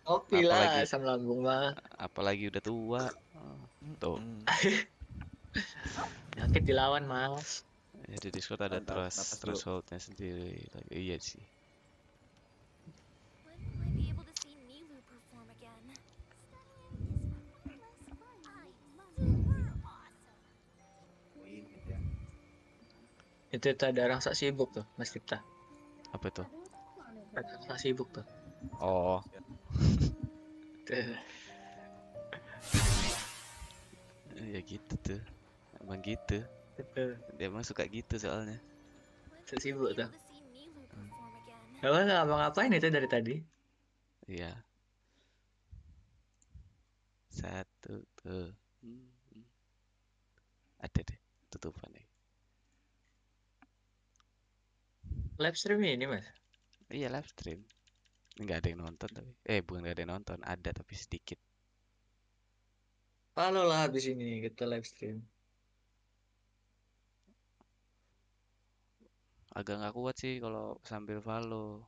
Kopi lah, asam lambung mah. Apalagi udah tua. Tuh. Penyakit dilawan, Mas. Ya, di Discord ada thresholdnya sendiri. Iya sih. Itu ada orang sak sibuk tuh, Mas Cipta. Apa itu? Ada orang sak sibuk tuh. Oh. Ya gitu tuh. Emang gitu. Dia emang suka gitu soalnya. Sak sibuk tuh. Emang nggak ngapain itu dari tadi? Iya. Satu tuh. Ada deh tutupan nih. Live stream ini, Mas? Iya, live stream. Nggak ada yang nonton tapi. Bukan nggak ada yang nonton, ada tapi sedikit. Halo lah habis ini kita live stream. Agak nggak kuat sih kalau sambil follow.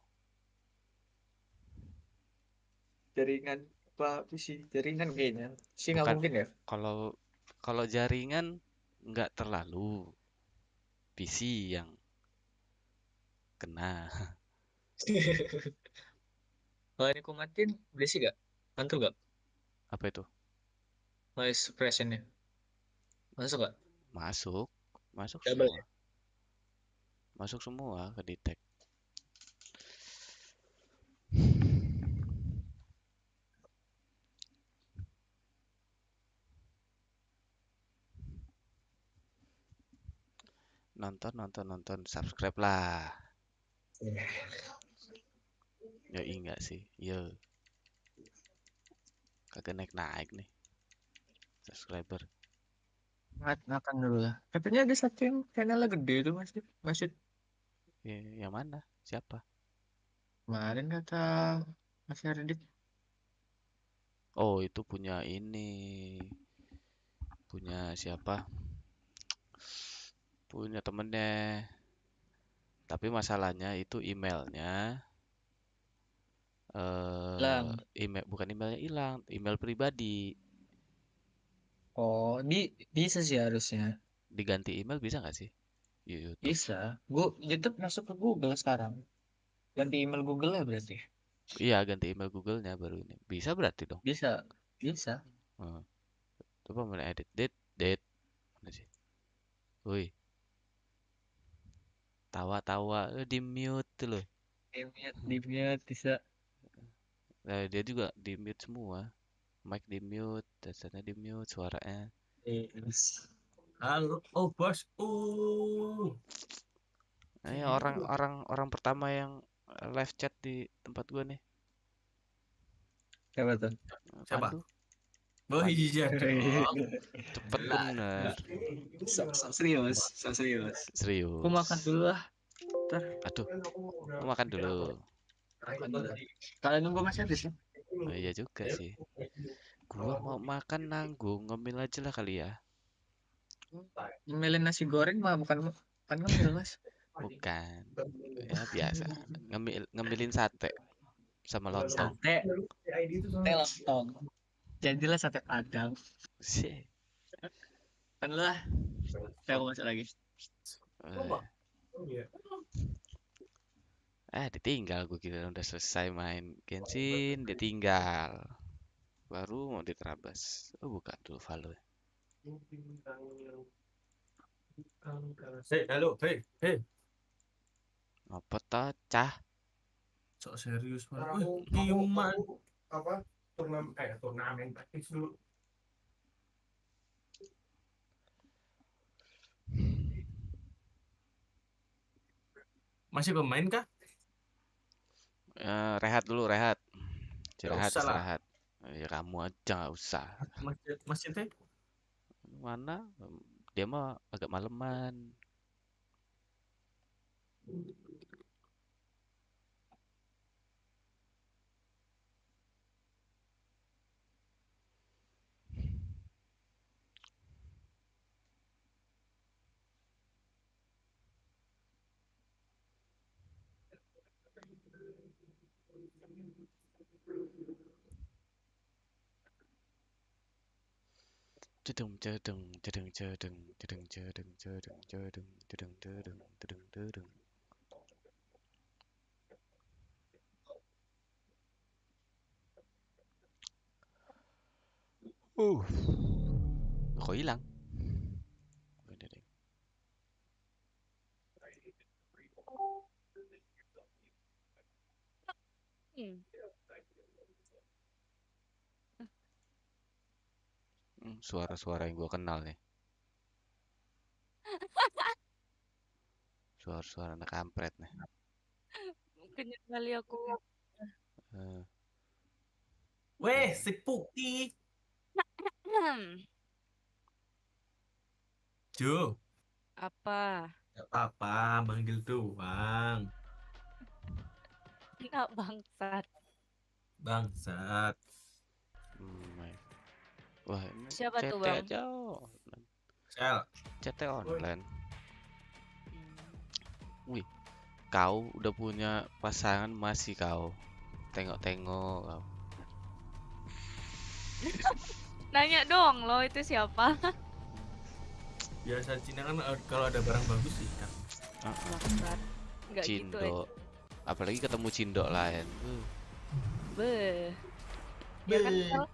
Jaringan apa sih? Jaringan kayaknya. Sih nggak Bukan, mungkin ya? Kalau jaringan nggak terlalu. PC yang kena. Kalau ini aku matiin, berisik gak? Mantul gak? Apa itu? Noise suppression-nya. Masuk gak? Masuk Double semua. ya? Masuk semua ke detect. Nonton, subscribe lah. Ya enggak sih, ya. Kagak naik nih subscriber. Makan dulu lah. Katanya ada satu yang channelnya gede tuh Mas. Yang mana? Siapa? Kemarin kata Mas Ardit. Oh, itu punya ini. Punya siapa? Punya temennya. Tapi masalahnya itu emailnya. Bukan emailnya hilang, email pribadi. Oh, bisa sih harusnya. Diganti email bisa nggak sih? YouTube. Bisa. YouTube masuk ke Google sekarang. Ganti email Google ya berarti. Iya, ganti email Google-nya baru ini. Bisa berarti dong? Bisa. Coba mana edit date. Mana sih? Woi. Tawa-tawa di mute tuh loh. Di mute bisa. Nah, dia juga di mute semua. Mic di mute, dasarnya di mute, suaranya. Halo, bos. Ini orang pertama yang live chat di tempat gua nih. Siapa tuh? Pandu. Oh iya. Cepet bener. Serius. Serius. Aku makan dulu lah. Ntar. Aduh, mau makan dulu. Kalian nunggu Mas Ardit ya? Oh, iya juga sih. Gua mau makan nanggung, ngemil aja lah kali ya. Ngemilin nasi goreng mah bukan ngemil, Mas. Bukan. Ya biasa. Ngemilin sate sama lontong. Sate lontong. Jadilah sate Padang. Sih. Kan lah. Saya mau masuk lagi. Ditinggal gue kira udah selesai main Genshin, ditinggal. Baru mau diterabas. Oh, buka dulu Valo. Halo, hei. Apa toh, cah? Sok serius banget. Gimana? Apa? Turnamen taktis dulu. Masih pemain kah? Rehat dulu, rehat. Nggak usah lah. Istirahat. Ya kamu aja nggak usah. Masih teh? Mana? Dia mah agak maleman. Cedeng cedeng cedeng cedeng cedeng cedeng cedeng cedeng cedeng cedeng cedeng cedeng. Kok hilang? Suara-suara yang gue kenal nih. Suara-suara anak kampret nih. Mungkin kali aku. Weh, si Puki. Jo. Apa? Gak apa-apa, manggil doang. Enggak bangsat. Bangsat. Wah, ini Siapa tuh, CT Bang? aja. Sel. CT online. Wih, kau udah punya pasangan masih kau. Tengok-tengok kau. Nanya dong lo itu siapa? Biasa Cina kan kalau ada barang bagus sih kan. Enggak gitu. Cindo. Apalagi ketemu Cindo lain. Beh. Ya kan, Sal?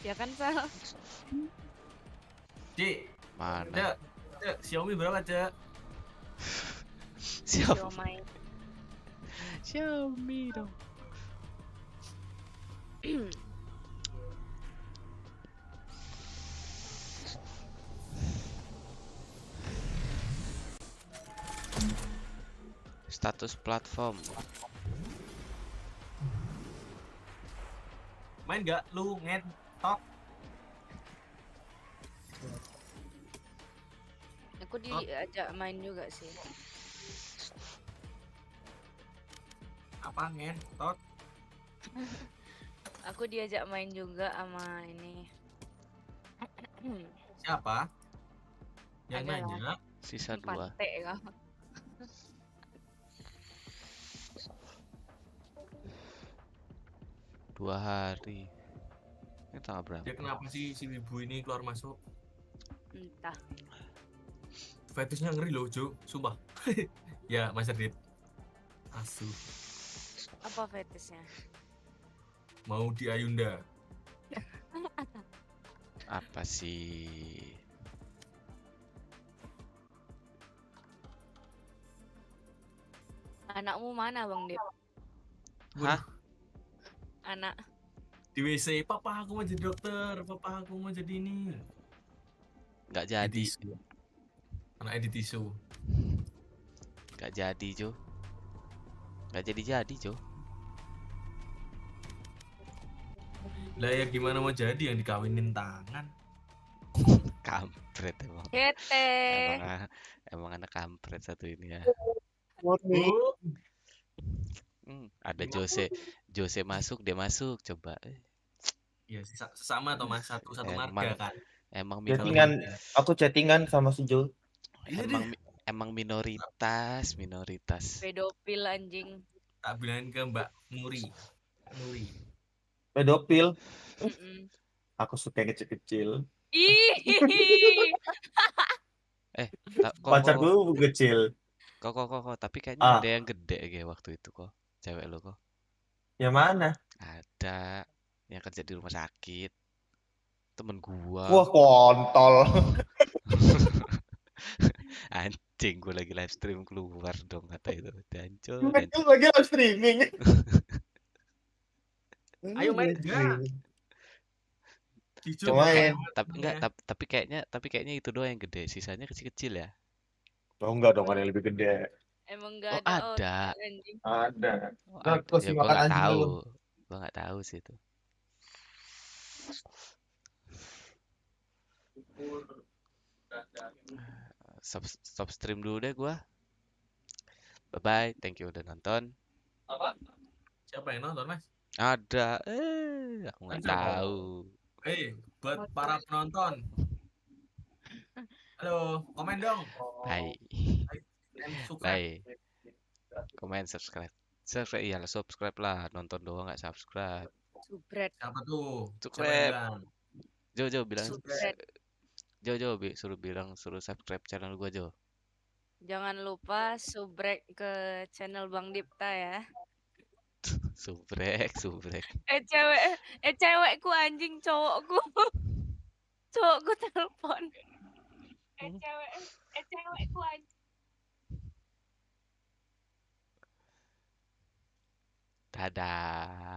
Ya kan, Sal? Cik. Mana? Cek, Xiaomi berapa, Cek? Xiaomi dong. Status platform. Main gak lu ngetok? Aku diajak main juga sih. Apa ngetok? Aku diajak main juga sama ini. Siapa? Yang Adalah nanya? Sisa 2. Pante kau. Dua hari. Ini tanggal berapa? Dia kenapa sih si ibu ini keluar masuk? Entah. Fetishnya ngeri loh, Jo. Sumpah. Ya, Mas Adit. Asu. Apa fetishnya? Mau di Ayunda. Apa sih? Anakmu mana, Bang Dip? Hah? Anak. Di WC, papa aku mau jadi dokter, papa aku mau jadi ini. Nggak jadi. Anak edit tisu. Nggak jadi, Jo. Nggak jadi, Jo. Lah ya gimana mau jadi yang dikawinin tangan? Kampret emang. Kete. Emang anak kampret satu ini ya. Ada Jose masuk, dia masuk, coba. Ya sesama atau mas satu marga kan. Emang Chattingan, aku chattingan sama si Jul. emang minoritas. Pedofil anjing. Tak bilangin ke Mbak Nuri. Nuri. Pedofil. Mm-mm. Aku suka yang kecil-kecil. Ih. Pacarku kecil. Kok. Tapi kayaknya ada Ah, yang gede kayak waktu itu kok. Cewek lo kok. yang mana? Ada yang kerja di rumah sakit. Temen Wah, gua. kontol. Anjing, gue lagi live stream keluar dong kata itu. Hancur. Lagi live streaming. Ayo main enggak? Coba main. tapi enggak tapi kayaknya itu doang yang gede. Sisanya kecil-kecil ya. Oh enggak dong, ada yang lebih gede. Emang Oh, gak ada ada. otak anjing. Ada. Oh, Nah, ada. terus Ya gua makan nggak anjing tahu. dulu. Gua nggak tahu sih itu. Stop stream dulu deh gua. Bye bye. Thank you udah nonton. Apa? Siapa yang nonton, Mas? Ada. Aku nggak tahu. Buat para penonton. Halo, komen dong. Bye. Suka. Bye. Komen, subscribe. Subscribe iyalah, subscribe lah. Nonton doang nggak subscribe. Subret. Siapa tuh? Siapa yang Subscribe. bilang? Jo bilang. Subret. Suruh subscribe channel gua Jo. Jangan lupa subrek ke channel Bang Dipta ya. Subrek. Cewekku anjing cowokku. Cowokku telepon. Cewekku anjing. Dadah.